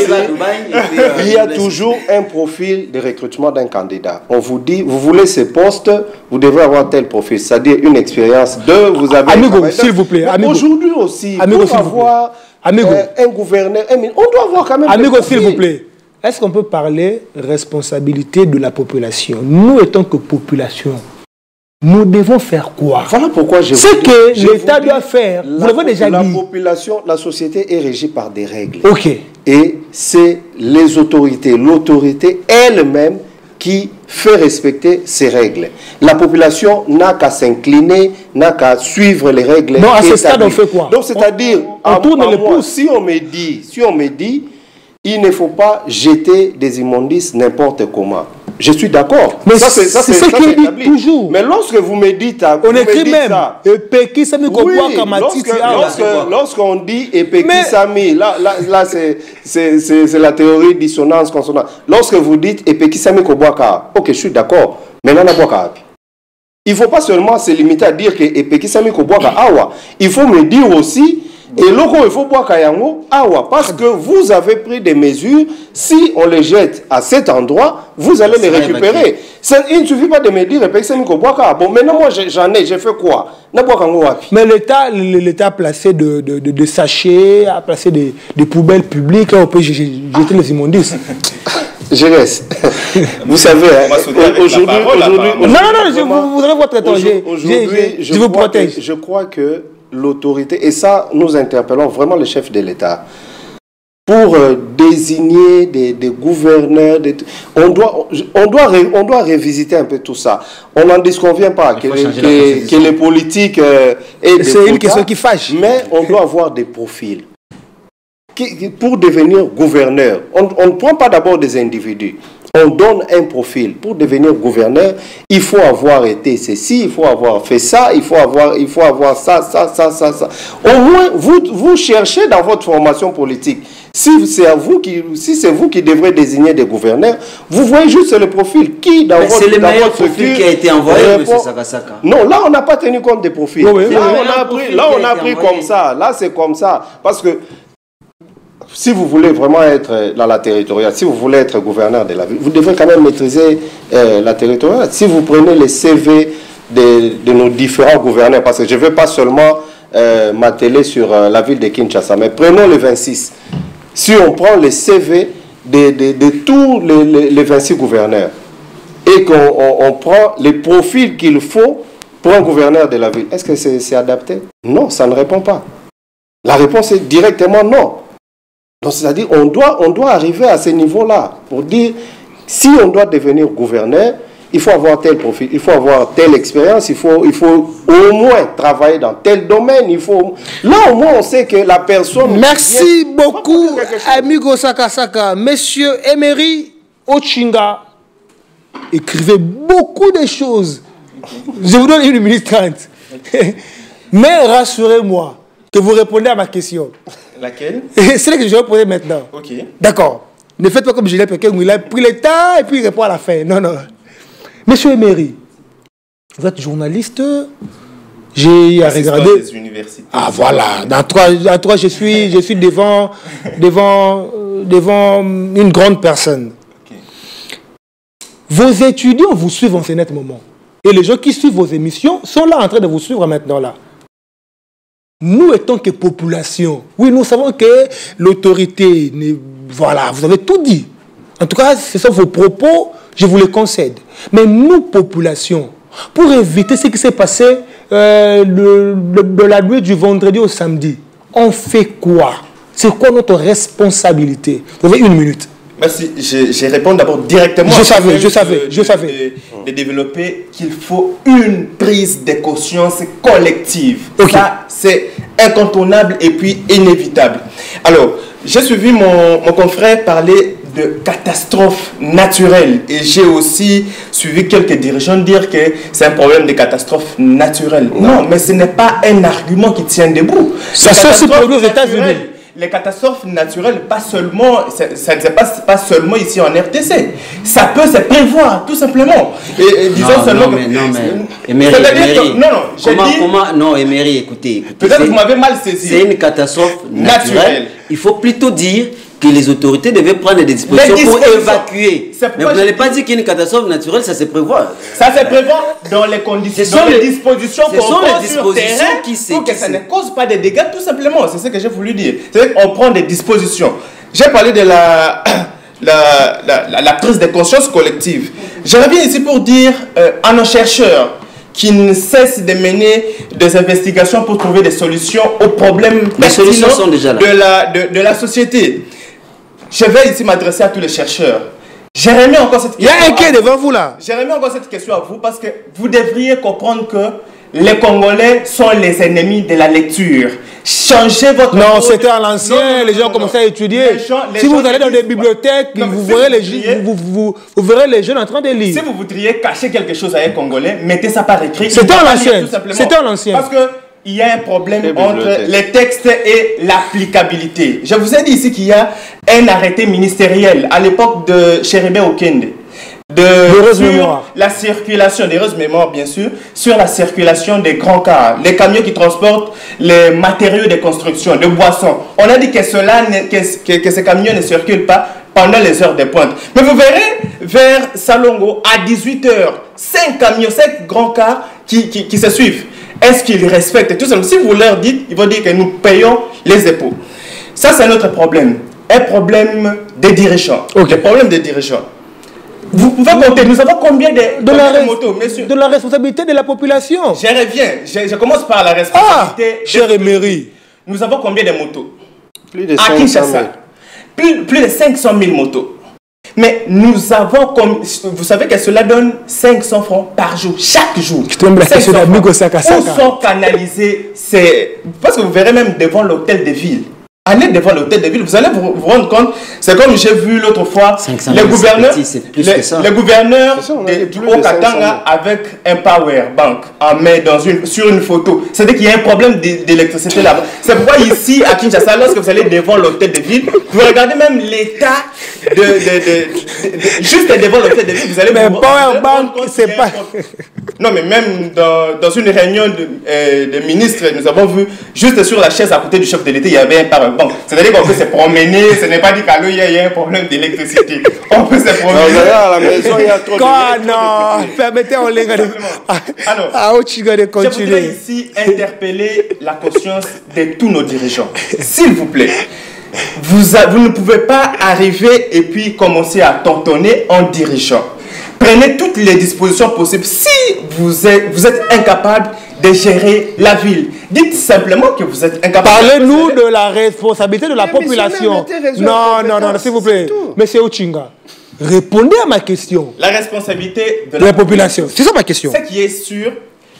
Il y a toujours un profil de recrutement d'un candidat. On vous dit, vous voulez ce poste, vous devez avoir tel profil, c'est-à-dire une expérience de vous avez. Amigo, s'il vous plaît. Aujourd'hui aussi, pour avoir un gouverneur, on doit avoir quand même. Amigo, s'il vous plaît. Est-ce qu'on peut parler responsabilité de la population? Nous, étant que population, nous devons faire quoi? Voilà pourquoi je ce que l'État doit faire. Vous l'avez déjà dit. La population, la société est régie par des règles. Ok. Et c'est les autorités, l'autorité elle-même qui fait respecter ces règles. La population n'a qu'à s'incliner, n'a qu'à suivre les règles. Non, à ce stade, on fait quoi? Donc, c'est-à-dire, on tourne les pouces. Si on me dit, il ne faut pas jeter des immondices n'importe comment. Je suis d'accord. Mais ça, c'est ce qu'il dit toujours. Mais lorsque vous me dites... On écrit même. Lorsqu'on dit Epekisami, là c'est la théorie dissonance consonance. Lorsque vous dites Epekisami Kobwaka, ok, je suis d'accord. Mais non, il ne faut pas seulement se limiter à dire que Epekisami Kobwaka awa. Il faut me dire aussi... Et loko, il faut boire kayango, awa, parce que vous avez pris des mesures. Si on les jette à cet endroit, vous allez les récupérer. Il ne suffit pas de me dire, bon, maintenant moi j'ai fait quoi? Mais l'État a placé des sachets, a placé des poubelles publiques, là on peut jeter les immondices. Je reste. Vous savez, aujourd'hui. Non, vous avez votre temps. Je vous protège. Je crois que l'autorité, et ça nous interpellons vraiment le chef de l'État, pour désigner des gouverneurs, on doit révisiter un peu tout ça. On n'en disconvient pas que les politiques c'est une question qui fâche. Mais on doit avoir des profils. Pour devenir gouverneur, on ne prend pas d'abord des individus. On donne un profil. Pour devenir gouverneur, il faut avoir été ceci, il faut avoir fait ça, il faut avoir ça. Au moins, vous cherchez dans votre formation politique. Si c'est vous qui devrez désigner des gouverneurs, vous voyez juste le profil qui dans votre c'est le meilleur profil qui a été envoyé, M. Sakasaka. Non, là on n'a pas tenu compte des profils. Là on a pris comme ça. Là c'est comme ça. Parce que si vous voulez vraiment être dans la territoriale, si vous voulez être gouverneur de la ville, vous devrez quand même maîtriser la territoriale. Si vous prenez les CV de nos différents gouverneurs, parce que je ne veux pas seulement m'atteler sur la ville de Kinshasa, mais prenons les 26. Si on prend les CV de tous les 26 gouverneurs et qu'on prend les profils qu'il faut pour un gouverneur de la ville, est-ce que c'est adapté? Non, ça ne répond pas. La réponse est directement non. Donc, c'est-à-dire on doit arriver à ce niveau-là pour dire si on doit devenir gouverneur, il faut avoir tel profil, il faut avoir telle expérience, il faut au moins travailler dans tel domaine. Là, au moins, on sait que la personne... Merci beaucoup, amigo Saka. Monsieur Emery Ochinga écrivait beaucoup de choses. Je vous donne 1 minute 30. Mais rassurez-moi que vous répondez à ma question. Laquelle? C'est celle que je vais poser maintenant. Ok. D'accord. Ne faites pas comme Julien Pékin où il a pris le temps et puis il répond à la fin. Non. Monsieur Emery, vous êtes journaliste. J'ai à regarder. Des universités. Ah voilà. Dans trois, je suis devant une grande personne. Okay. Vos étudiants vous suivent en ce net moment. Et les gens qui suivent vos émissions sont là en train de vous suivre maintenant là. Nous étant que population, oui, nous savons que l'autorité, voilà, vous avez tout dit. En tout cas, ce sont vos propos, je vous les concède. Mais nous, population, pour éviter ce qui s'est passé de la nuit du vendredi au samedi, on fait quoi? C'est quoi notre responsabilité? Vous avez 1 minute. Merci. Je réponds d'abord directement. Je savais. De développer qu'il faut une prise de conscience collective. Okay. Ça, c'est incontournable et puis inévitable. Alors, j'ai suivi mon confrère parler de catastrophes naturelles. Et j'ai aussi suivi quelques dirigeants dire que c'est un problème de catastrophes naturelles. Non, mais ce n'est pas un argument qui tient debout. Ça se aussi produit aux États-Unis. Les catastrophes naturelles, pas seulement, ça ne se passe pas seulement ici en RTC. Ça peut se prévoir, tout simplement. Et disons seulement que... Non, Emery, écoutez. Peut-être que vous m'avez mal saisi. C'est une catastrophe naturelle. Il faut plutôt dire que les autorités devaient prendre des dispositions pour évacuer. Mais vous n'allez pas dire qu'il y a une catastrophe naturelle, ça se prévoit. Ça se prévoit dans les conditions, dans les dispositions qu'on prend sur terrain pour que ça ne cause pas de dégâts, tout simplement. C'est ce que j'ai voulu dire. C'est qu'on prend des dispositions. J'ai parlé de la prise de conscience collective. Je reviens ici pour dire à nos chercheurs qui ne cessent de mener des investigations pour trouver des solutions aux problèmes sont déjà là. de la société. Je vais ici m'adresser à tous les chercheurs. J'ai remis encore cette question. Il y a un quai devant vous là. J'ai remis encore cette question à vous parce que vous devriez comprendre que les Congolais sont les ennemis de la lecture. Changez votre... Non, c'était à l'ancien, les gens commençaient à étudier. Si vous allez dans des bibliothèques, vous verrez les jeunes en train de lire. Si vous voudriez cacher quelque chose à un Congolais, mettez ça par écrit. C'était à l'ancien. C'était à l'ancien. Parce que il y a un problème entre les textes et l'applicabilité. Je vous ai dit ici qu'il y a un arrêté ministériel à l'époque de Chéribé Okende. Sur la circulation, d'heureuse mémoire bien sûr, sur la circulation des grands cars, les camions qui transportent les matériaux de construction, de boissons. On a dit que ces camions ne circulent pas pendant les heures de pointe. Mais vous verrez, vers Salongo, à 18h, 5 camions, 5 grands cars qui se suivent. Est-ce qu'ils respectent tout ça? Si vous leur dites, ils vont dire que nous payons les impôts. Ça, c'est notre problème. Un problème des dirigeants. Le problème des dirigeants. Vous pouvez compter, nous avons combien de motos, messieurs? De la responsabilité de la population. Je reviens, je commence par la responsabilité. Cher Emery. Nous avons combien de motos? Plus de 500 000. Plus de 500 000 motos. Mais nous avons, vous savez que cela donne 500 francs par jour, chaque jour. Où sont canalisés parce que vous verrez même devant l'hôtel de ville. Allez devant l'hôtel de ville, vous allez vous rendre compte, c'est comme j'ai vu l'autre fois, les gouverneurs au Katanga avec un power bank en main sur une photo. C'est-à-dire qu'il y a un problème d'électricité là-bas. C'est pourquoi ici, à Kinshasa, lorsque vous allez devant l'hôtel de ville, vous regardez même l'état juste devant l'hôtel de ville, vous allez mais power bank, c'est pas... Non, mais même dans une réunion de ministres, nous avons vu, juste sur la chaise à côté du chef de l'État, il y avait un power bank. C'est-à-dire qu'on peut se promener, ce n'est pas dit qu'à l'eau, il y a un problème d'électricité. On peut se promener. Non, à la maison, il y a trop de... Non, permettez aux Lenga de continuer. Je voudrais ici interpeller la conscience de tous nos dirigeants. S'il vous plaît, vous ne pouvez pas arriver et puis commencer à tantonner en dirigeant. Prenez toutes les dispositions possibles. Si vous êtes incapable de gérer la ville, dites simplement que vous êtes incapable. Parlez-nous de la responsabilité de la population. Non, s'il vous plaît. Monsieur Ochinga, Répondez à ma question. La responsabilité de la population. C'est ça ma question. Ce qui est sûr,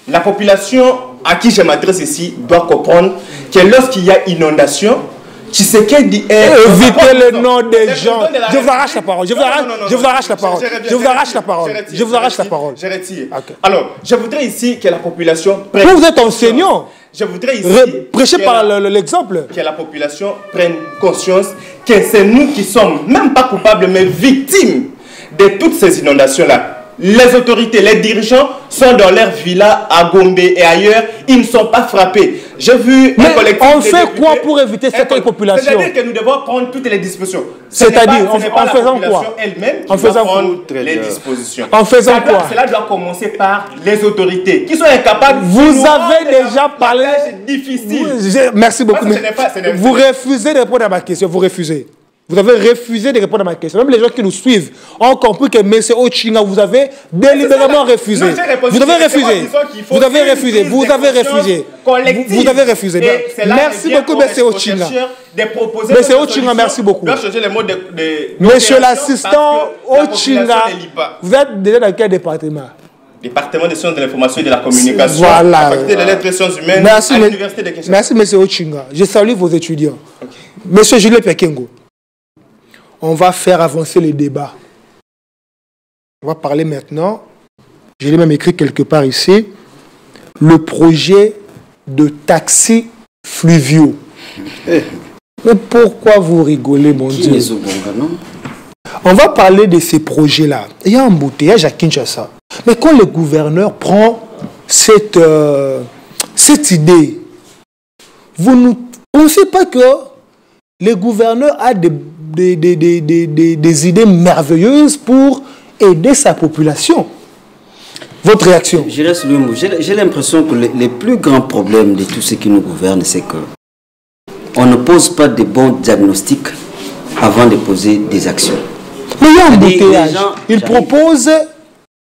la population à qui je m'adresse ici doit comprendre que lorsqu'il y a inondation, Tshisekedi est... Évitez le nom des gens. Je vous arrache la parole. Je vous arrache la parole. Je vous arrache la parole. Je vous arrache la parole. Je retire. Alors, je voudrais ici que la population prenne... Vous êtes enseignant. Je voudrais ici... Prêchez par l'exemple. Que la population prenne conscience que c'est nous qui sommes, même pas coupables, mais victimes de toutes ces inondations-là. Les autorités, les dirigeants sont dans leur villa à Gombe et ailleurs, ils ne sont pas frappés. J'ai vu un collectif. On fait quoi pour éviter cette population? C'est-à-dire que nous devons prendre toutes les dispositions. C'est-à-dire, en faisant quoi? Elle-même en faisant prendre les dispositions. En faisant quoi? Cela doit commencer par les autorités qui sont incapables. Vous avez déjà parlé. Difficile. Merci beaucoup. Vous refusez de répondre à ma question. Vous refusez. Vous avez refusé de répondre à ma question. Même les gens qui nous suivent ont compris que M. Ochinga, vous avez délibérément refusé. Vous avez refusé. Vous avez refusé. Vous avez refusé. Vous avez refusé. Merci beaucoup, M. Ochinga. M. Ochinga, merci beaucoup. Monsieur l'assistant Ochinga, vous êtes déjà dans quel département? Département des sciences de l'information et de la communication. Voilà. Faculté des lettres et sciences humaines à l'université de Kinshasa. Merci, M. Ochinga. Je salue vos étudiants. Monsieur Julien Pekengo. On va faire avancer les débats. On va parler maintenant, je l'ai même écrit quelque part ici, le projet de taxis fluviaux. Mais pourquoi vous rigolez, mon Dieu? On va parler de ces projets-là. Il y a un embouteillage à Kinshasa. Mais quand le gouverneur prend cette idée, vous ne pensez pas que le gouverneur a des idées merveilleuses pour aider sa population? Votre réaction? J'ai l'impression que les plus grands problèmes de tout ce qui nous gouverne, c'est que on ne pose pas de bons diagnostics avant de poser des actions. Mais il y a un embouteillage. Il propose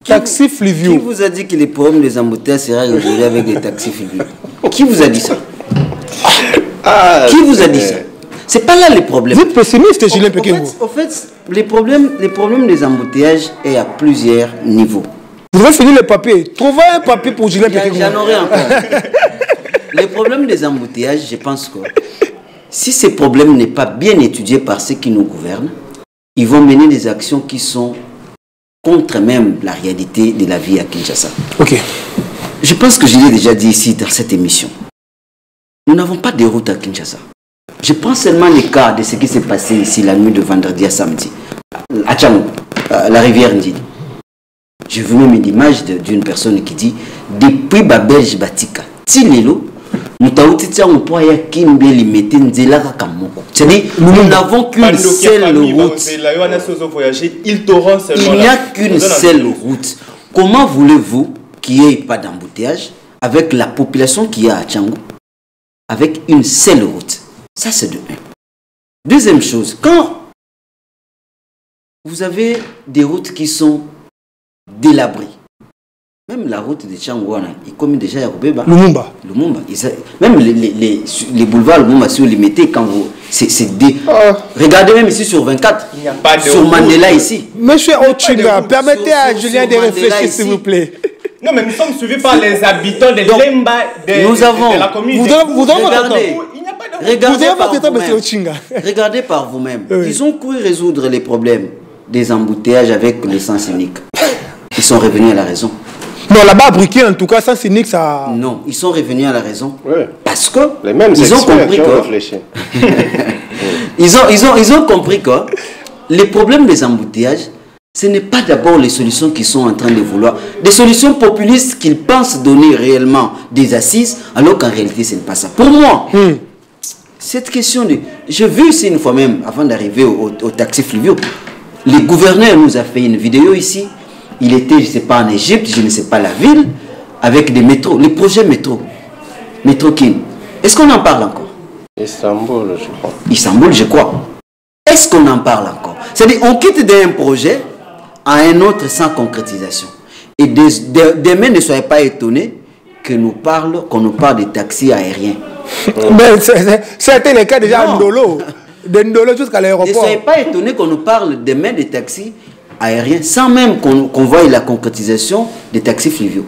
taxis fluviaux. Qui vous a dit que les problèmes des embouteillages sera résolu avec des taxis fluviaux? Qui vous a dit ça? Qui vous a dit ça? C'est pas là les problèmes. Vous êtes pessimiste, Julien Pekengo. En fait, les problèmes des embouteillages est à plusieurs niveaux. Vous devez finir le papier. Trouvez un papier pour Julien Pekengo. J'en aurai encore. Les problèmes des embouteillages, je pense que si ces problèmes n'est pas bien étudiés par ceux qui nous gouvernent, ils vont mener des actions qui sont contre même la réalité de la vie à Kinshasa. Ok. Je pense que je l'ai déjà dit ici dans cette émission. Nous n'avons pas de route à Kinshasa. Je prends seulement le cas de ce qui s'est passé ici la nuit de vendredi à samedi, à Tchangou, la rivière Ndini. J'ai vu même une image d'une personne qui dit depuis Babelge Batika, Tilelo, nous n'avons qu'une seule route. Il n'y a qu'une seule route. Comment voulez-vous qu'il n'y ait pas d'embouteillage avec la population qui est à Tchangou, avec une seule route? Ça, c'est de un. Deuxième chose, quand vous avez des routes qui sont délabrées, même la route de Tchangouana, il comme déjà à Lumumba. Même les boulevards Lumumba, si vous les mettez, quand vous. Regardez même ici sur 24, il n'y a pas de sur route. Mandela ici. Monsieur Ochinga, permettez à Julien de réfléchir, s'il vous plaît. Non, mais nous sommes suivis par les habitants de Lemba, de la commune. Regardez par vous-même. Oui. Ils ont cru résoudre les problèmes des embouteillages avec l'essence unique. Ils sont revenus à la raison. Non, là-bas, à Briquet, en tout cas, sans unique, ça... Non, ils sont revenus à la raison. Oui. Parce que les mêmes ils ont compris que... ils ont compris que les problèmes des embouteillages, ce n'est pas d'abord les solutions qu'ils sont en train de vouloir. Des solutions populistes qu'ils pensent donner réellement des assises, alors qu'en réalité, ce n'est pas ça. Pour moi, cette question de... J'ai vu ici une fois même, avant d'arriver au taxi fluviaux, le gouverneur nous a fait une vidéo ici. Il était, je ne sais pas, en Égypte, je ne sais pas la ville, avec des métros, les projets métro. Métro King. Est-ce qu'on en parle encore? Istanbul, je crois. Istanbul, je crois. Est-ce qu'on en parle encore? C'est-à-dire, on quitte d'un projet à un autre sans concrétisation. Et demain, ne soyez pas étonnés qu'on nous parle des taxis aériens. Mais c'était le cas déjà à Ndolo. De Ndolo jusqu'à l'aéroport. Ne soyez pas étonnés qu'on nous parle demain des taxis aériens sans même qu'on voie la concrétisation des taxis fluviaux.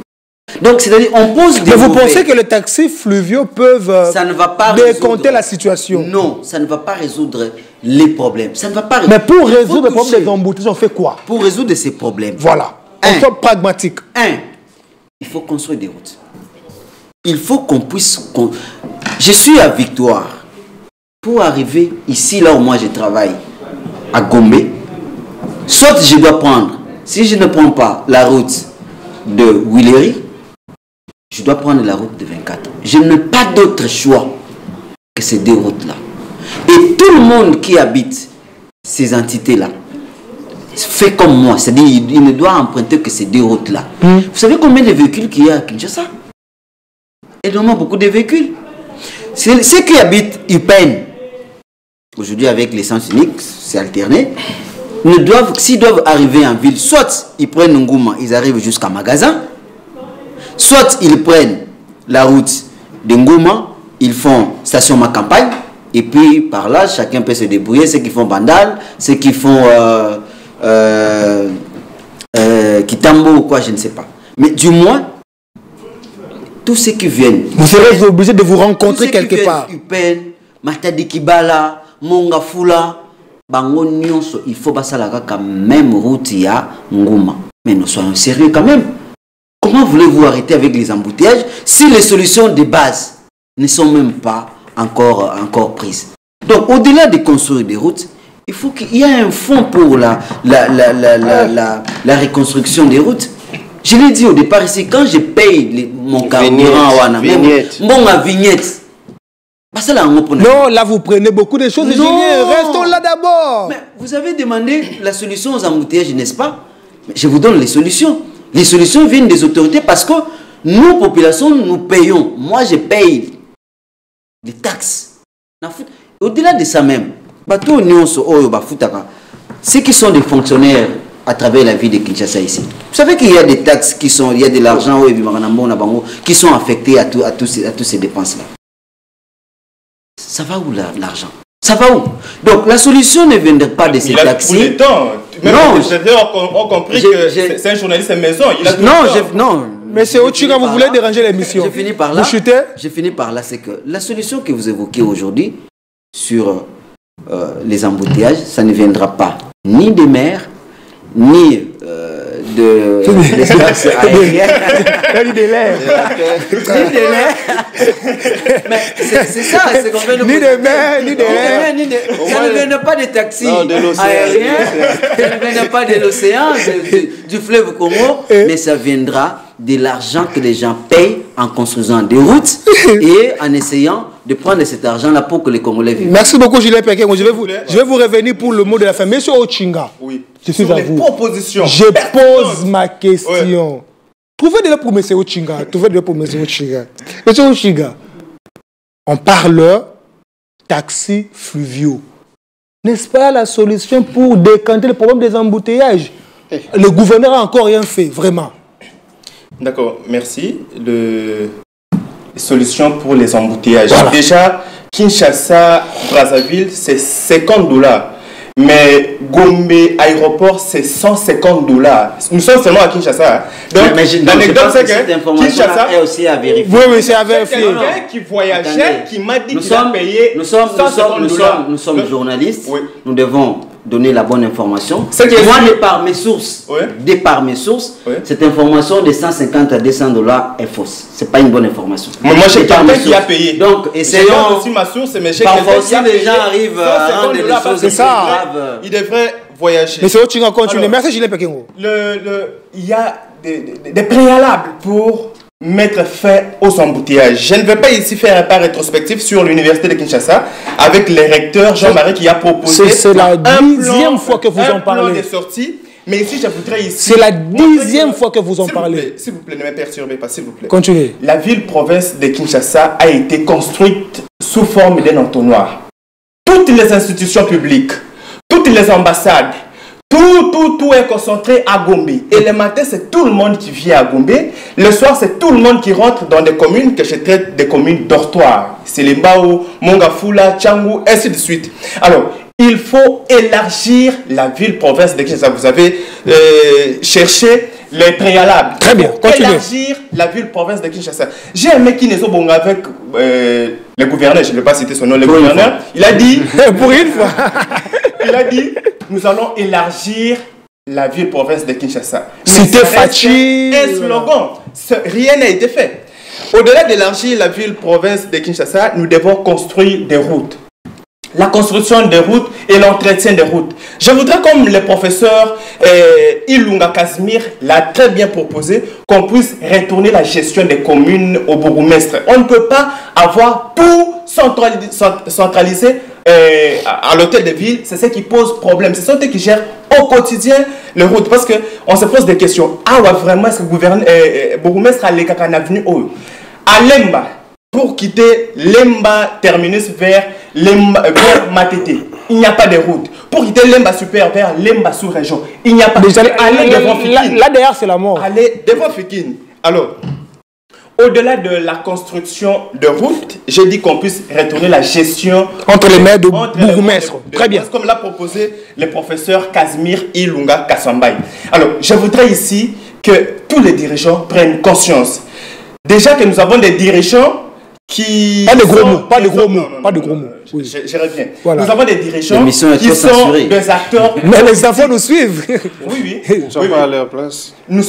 Donc, c'est-à-dire, on pose des... Mais vous pensez que les taxis fluviaux peuvent ça ne va pas décompter la situation? Non, ça ne va pas résoudre les problèmes. Ça ne va pas... Mais pour résoudre le problème des embouteillages, on fait quoi? Pour résoudre ces problèmes. Voilà. On soit pragmatique. Il faut construire des routes. Il faut qu'on puisse... Je suis à Victoire. Pour arriver ici, là où moi je travaille, à Gombe, soit je dois prendre, si je ne prends pas la route de Willery, je dois prendre la route de 24. Je n'ai pas d'autre choix que ces deux routes-là. Et tout le monde qui habite ces entités-là fait comme moi. C'est-à-dire il ne doit emprunter que ces deux routes-là. Vous savez combien de véhicules qu'il y a à Kinshasa? Énormément beaucoup de véhicules. Ceux qui habitent Upen, aujourd'hui avec l'essence unique, c'est alterné, s'ils doivent arriver en ville, soit ils prennent Ngouma, ils arrivent jusqu'à Magasin, soit ils prennent la route de Ngouma, ils font station Ma Campagne, et puis par là, chacun peut se débrouiller, ceux qui font Bandal, ceux qui font Kitambo ou quoi, je ne sais pas. Mais du moins, tous ceux qui viennent... Vous serez obligé de vous rencontrer quelque part. Upen, Matadi Kibala, Mongafula, Bango Nyonso, il faut passer la même route à Ngouma. Mais nous soyons sérieux quand même. Comment voulez-vous arrêter avec les embouteillages si les solutions de base ne sont même pas encore prises? Donc, au-delà de construire des routes, il faut qu'il y ait un fonds pour la reconstruction des routes. Je l'ai dit au départ ici, quand je paye mon carburant, vignette. Non, là vous prenez beaucoup de choses. Restons là d'abord. Mais vous avez demandé la solution aux embouteillages, n'est-ce pas? Je vous donne les solutions. Les solutions viennent des autorités parce que nous, populations, nous payons. Moi, je paye des taxes. Au-delà de ça même, ceux qui sont des fonctionnaires à travers la vie de Kinshasa ici. Vous savez qu'il y a des taxes il y a de l'argent qui sont affectés à tous ces dépenses-là. Ça va où l'argent? Ça va où? Donc la solution ne viendrait pas de ces taxis. Il a tout le temps. Même les secrétaires ont compris que c'est un journaliste à maison. Il a tout le temps. Non. Mais c'est Ochiga, vous voulez déranger l'émission. Je finis par là. Vous chutez? Je finis par là, c'est que la solution que vous évoquez aujourd'hui sur les embouteillages, ça ne viendra pas ni des maires, ni de l'espace aérien. Ni de l'air. Mais c'est ça, c'est qu'on fait. Ni de mer, ni de l'air. Ça ne vient pas des taxis aériens, ça ne vient pas de l'océan, du fleuve Congo, mais ça viendra de l'argent que les gens payent en construisant des routes et en essayant de prendre cet argent-là pour que les Congolais vivent. Merci beaucoup, Julien Pékin. Je vais vous revenir pour le mot de la fin. Monsieur Ochinga, je suis à vous. Je pose ma question. Trouvez de là pour Monsieur Ochinga. Monsieur Ochinga, on parle taxis fluviaux. N'est-ce pas la solution pour décanter le problème des embouteillages? Le gouverneur n'a encore rien fait, vraiment. D'accord, merci. Les solutions pour les embouteillages. Voilà. Déjà, Kinshasa, Brazzaville, c'est $50. Mais Gombe aéroport, c'est $150. Nous sommes seulement à Kinshasa. Donc, l'anecdote, c'est que Kinshasa est aussi à vérifier. Oui, c'est à vérifier. Quelqu'un qui voyageait, qui m'a dit qu'il a payé nous sommes journalistes. Oui. Nous devons donner la bonne information. Moi, de par mes sources, cette information de 150 à $200 est fausse. C'est pas une bonne information. Mais moi, j'ai quelqu'un qui a payé. Donc, essayons. Aussi ma source, mais parfois aussi, les gens arrivent à rendre les choses. C'est ça. Il devrait voyager. Mais c'est autre chose à continuer. Merci, Julien Pekengo. Il y a des préalables pour mettre fin aux embouteillages. Je ne vais pas ici faire un pas rétrospectif sur l'université de Kinshasa avec le recteur Jean-Marie qui a proposé c'est la 10e fois que vous en parlez. Plan de sortie. Mais ici, je voudrais ici... C'est la 10e fois que vous en parlez. S'il vous plaît, ne me perturbez pas, s'il vous plaît. Continuez. La ville-province de Kinshasa a été construite sous forme d'un entonnoir. Toutes les institutions publiques, toutes les ambassades, tout est concentré à Gombe. Et le matin, c'est tout le monde qui vient à Gombe. Le soir, c'est tout le monde qui rentre dans des communes que je traite des communes dortoirs. C'est les Mbao, Mongafula, Tchangou, ainsi de suite. Alors, il faut élargir la ville-province de Kinshasa. Vous avez cherché les préalables. Très bien, continuez. Élargir la ville-province de Kinshasa. J'ai un mec qui n'est pas bon avec le gouverneur, je ne vais pas citer son nom, le gouverneur. Il a dit, pour une fois, il a dit, nous allons élargir la ville-province de Kinshasa. C'était facile. Un slogan. Rien n'a été fait. Au-delà d'élargir la ville-province de Kinshasa, nous devons construire des routes. La construction des routes et l'entretien des routes. Je voudrais, comme le professeur Ilunga Casimir l'a très bien proposé, qu'on puisse retourner la gestion des communes au bourgmestre. On ne peut pas avoir tout centralisé à l'hôtel de ville. C'est ce qui pose problème. C'est ceux qui gèrent au quotidien les routes. Parce qu'on se pose des questions. Ah ouais, vraiment, est-ce que le bourgmestre a les cacanes avenue à Lemba, pour quitter Lemba terminus vers Matete, il n'y a pas de route. Pour quitter Lemba super vers Lemba sous-région, il n'y a pas de route. Allez devant Fikine. Là derrière, c'est la mort. Allez devant Fikine. Alors, au-delà de la construction de routes, j'ai dit qu'on puisse retourner la gestion entre les maires de bourgmestre. Très bien. Comme l'a proposé le professeur Casimir Ilunga Kassambaï. Alors, je voudrais ici que tous les dirigeants prennent conscience. Déjà que nous avons des dirigeants qui... Pas de gros mots, pas de gros mots, pas de gros mots. Je reviens. Voilà. Nous avons des dirigeants qui sont des acteurs... Mais les enfants nous suivent. Oui. Ils sont pas à leur place. Nous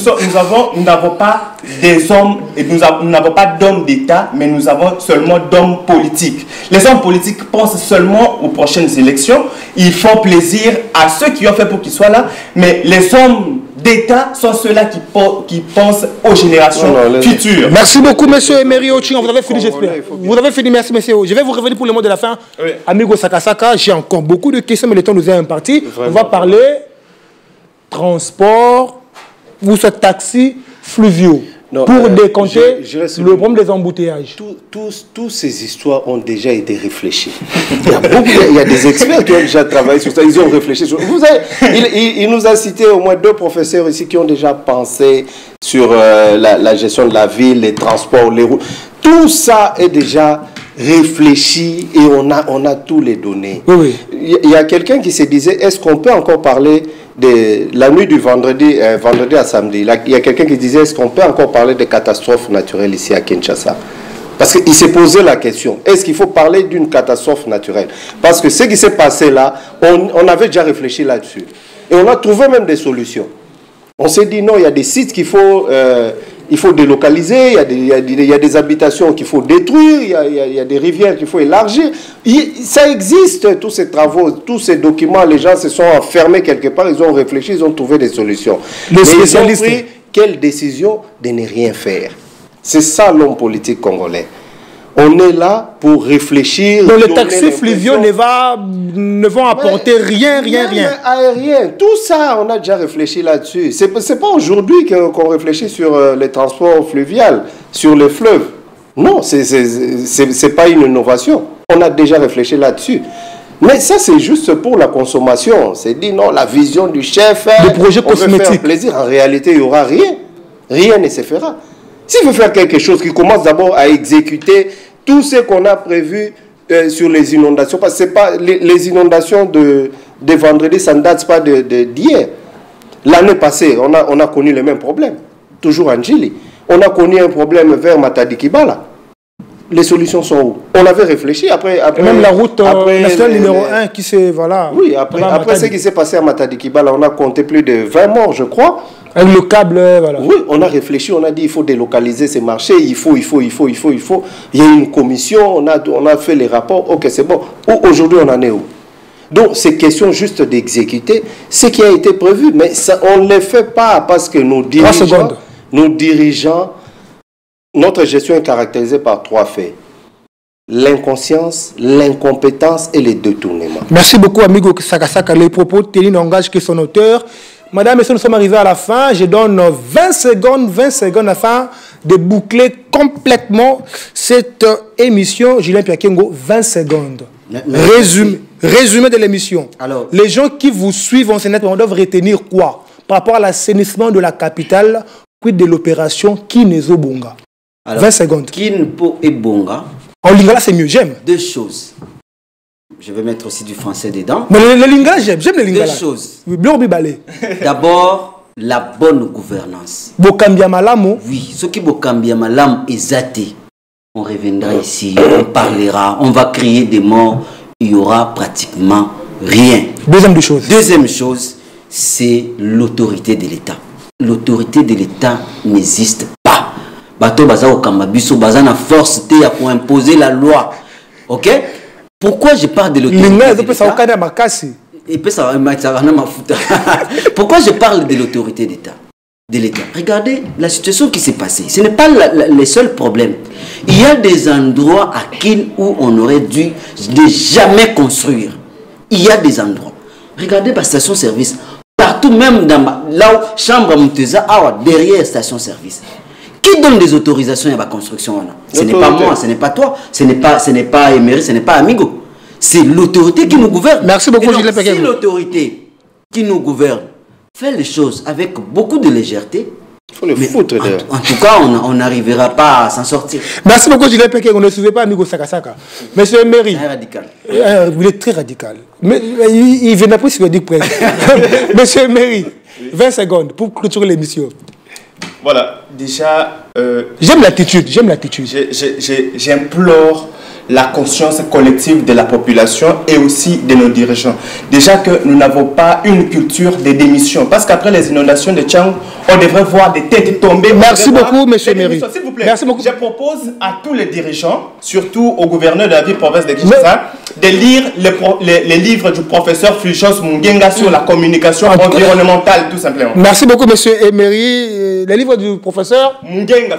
n'avons pas des hommes, et nous n'avons pas d'hommes d'État, mais nous avons seulement d'hommes politiques. Les hommes politiques pensent seulement aux prochaines élections. Ils font plaisir à ceux qui ont fait pour qu'ils soient là, mais les hommes d'État sont ceux-là qui pensent aux générations futures. Merci beaucoup, monsieur Emery Ochinga. Vous avez fini, j'espère. Vous avez fini, merci, monsieur. Je vais vous revenir pour le mot de la fin. Oui. Amigo Sakasaka, j'ai encore beaucoup de questions, mais le temps nous est imparti. On va parler transport, ou ce taxi fluviaux. Non, pour décompter le problème des embouteillages. Toutes ces histoires ont déjà été réfléchies. Il y a des experts qui ont déjà travaillé sur ça. Ils ont réfléchi sur ça. Il nous a cité au moins 2 professeurs ici qui ont déjà pensé sur la gestion de la ville, les transports, les routes. Tout ça est déjà réfléchi et on a tous les données. Oui. Il y a quelqu'un qui se disait, est-ce qu'on peut encore parler de la nuit du vendredi à samedi? Il y a quelqu'un qui disait, est-ce qu'on peut encore parler de catastrophes naturelles ici à Kinshasa? Parce qu'il s'est posé la question, est-ce qu'il faut parler d'une catastrophe naturelle? Parce que ce qui s'est passé là, on avait déjà réfléchi là-dessus. Et on a trouvé même des solutions. On s'est dit, non, il y a des sites qu'il faut délocaliser, il y a des habitations qu'il faut détruire, il y a des rivières qu'il faut élargir. Ça existe, tous ces travaux, tous ces documents, les gens se sont enfermés quelque part, ils ont réfléchi, ils ont trouvé des solutions. Les spécialistes. Ils ont pris quelle décision de ne rien faire. C'est ça l'homme politique congolais. On est là pour réfléchir. Donc les taxis fluviaux ne vont apporter rien. Aérien, tout ça, on a déjà réfléchi là-dessus. C'est pas aujourd'hui qu'on réfléchit sur les transports fluviaux, sur les fleuves. Non, c'est pas une innovation. On a déjà réfléchi là-dessus. Mais ça, c'est juste pour la consommation. C'est dit, non, la vision du chef, des projets cosmétiques. Faire plaisir. En réalité, il n'y aura rien. Rien ne se fera. S'il faut faire quelque chose qui commence d'abord à exécuter tout ce qu'on a prévu sur les inondations, parce que c'est pas les inondations de vendredi, ça ne date pas d'hier. L'année passée, on a connu les mêmes problèmes, toujours en Djili. On a connu un problème vers Matadi-Kibala. Les solutions sont où? On avait réfléchi après même la route nationale numéro 1 qui s'est... Voilà, oui, après ce qui s'est passé à Matadi-Kibala, on a compté plus de 20 morts, je crois. Avec le câble, voilà. Oui, on a réfléchi, on a dit il faut délocaliser ces marchés, il faut. Il y a une commission, on a fait les rapports, ok, c'est bon. Aujourd'hui, on en est où? Donc, c'est question juste d'exécuter ce qui a été prévu. Mais ça, on ne le fait pas parce que nos dirigeants, notre gestion est caractérisée par 3 faits. L'inconscience, l'incompétence et les détournements. Merci beaucoup, amigo Sakasaka. Les propos tenus n'engagent que son auteur. Madame, messieurs, nous sommes arrivés à la fin. Je donne 20 secondes afin de boucler complètement cette émission. Julien Piakengo, 20 secondes. Résumé de l'émission. Les gens qui vous suivent en Sénat, on doit retenir quoi par rapport à l'assainissement de la capitale, quid de l'opération Kinezo Bonga? 20 secondes. Kinpo et Bonga. En lingala, c'est mieux, j'aime. 2 choses. Je vais mettre aussi du français dedans. Mais le lingala, j'aime le lingala. Deux choses. D'abord, la bonne gouvernance. Bokambia malamu. Oui, ce qui bokambia malamu est on reviendra ici, on parlera, on va créer des morts, il y aura pratiquement rien. Deuxième chose, c'est l'autorité de l'État. L'autorité de l'État n'existe pas. Bato baza okamabiso baza na force pour imposer la loi. OK? Pourquoi je parle de l'autorité de l'État? Pourquoi je parle de l'autorité d'État? De l'État. Regardez la situation qui s'est passée. Ce n'est pas le seul problème. Il y a des endroits à Kin où on aurait dû ne jamais construire. Il y a des endroits. Regardez la station-service. Partout, même dans là où chambre Mouteza, derrière station-service. Qui donne des autorisations à la construction? Ce n'est pas moi, ce n'est pas toi, ce n'est pas Emery, ce n'est pas Amigo. C'est l'autorité qui nous gouverne. Merci beaucoup, Gilles Pékin. Si l'autorité qui nous gouverne fait les choses avec beaucoup de légèreté, il faut le foutre d'ailleurs. En tout cas, on n'arrivera pas à s'en sortir. Merci beaucoup, Gilles Pékin. On ne suivait pas Amigo Sakasaka. Monsieur Emery. Très radical. Il est très radical. Mais il vient d'appuyer sur le dit presque. Monsieur Emery, 20 secondes pour clôturer l'émission. Voilà, déjà... J'aime l'attitude, J'implore la conscience collective de la population et aussi de nos dirigeants. Déjà que nous n'avons pas une culture de démission. Parce qu'après les inondations de Tchang, on devrait voir des têtes tomber. Merci beaucoup, monsieur Emery. S'il vous plaît, merci beaucoup. Je propose à tous les dirigeants, surtout au gouverneur de la ville-province de Kinshasa, de lire les livres du professeur Fulgence Mungenga sur la communication environnementale, tout simplement. Merci beaucoup, monsieur Emery. Les livres du professeur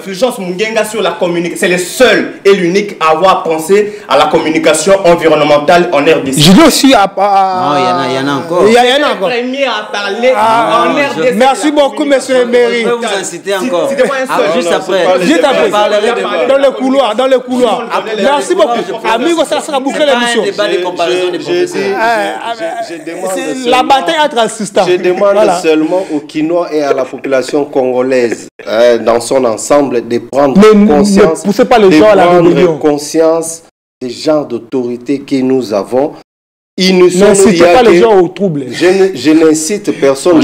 Fulgence Mungenga sur la communication. C'est le seul et l'unique à avoir pensé à la communication environnementale en RDC. Je dis aussi à... Non, il y en a encore. Il y en a encore. Le premier à parler en RDC. Merci beaucoup, monsieur Emery. Je vais vous en citer encore. Juste après. Dans le couloir, dans le couloir. Merci beaucoup. Amigo, ça sera boucler l'émission. La bataille entre assistants. Je demande seulement aux Quinois et à la population congolaise, dans son ensemble, de prendre conscience. Ne poussez pas les gens à la rébellion. Conscience des genres d'autorité que nous avons. Ils ne sont n'incitez pas les gens au trouble. Je n'incite personne.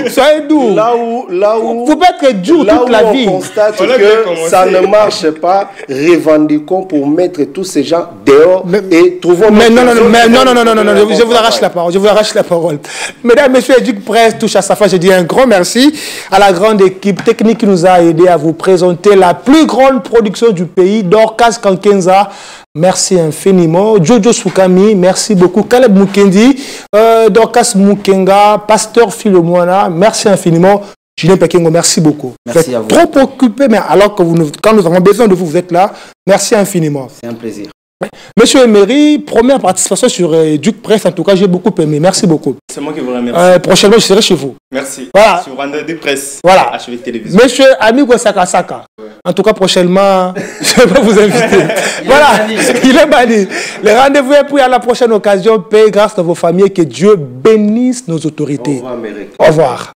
Soyez doux. Là où faut pas être dur toute la vie. On constate que ça ne marche pas, revendiquons pour mettre tous ces gens dehors et trouvons... Mais non, je vous arrache la parole. Je vous arrache la parole. Mesdames, messieurs, Duc Presse touche à sa fin. Je dis un grand merci à la grande équipe technique qui nous a aidé à vous présenter la plus grande production du pays, Dorcas Kankenza. Merci infiniment. Jojo Soukami, merci beaucoup. Caleb Mukendi, Dorcas Mukenga, Pasteur Philomona, merci infiniment. Julien Pekengo, merci beaucoup. Merci à vous. Trop occupé, mais alors que quand nous avons besoin de vous, vous êtes là. Merci infiniment. C'est un plaisir. Monsieur Emery, première participation sur Duc Presse, en tout cas, j'ai beaucoup aimé. Merci beaucoup. C'est moi qui vous remercie. Prochainement, je serai chez vous. Merci. Voilà. Sur Rwanda Duc Presse. Voilà. HV Télévision. Monsieur Amigo Sakasaka. En tout cas, prochainement, je vais vous inviter. Voilà, il est banni. Le rendez-vous est pris à la prochaine occasion. Paix grâce à vos familles. Que Dieu bénisse nos autorités. Au revoir, Amérique. Au revoir.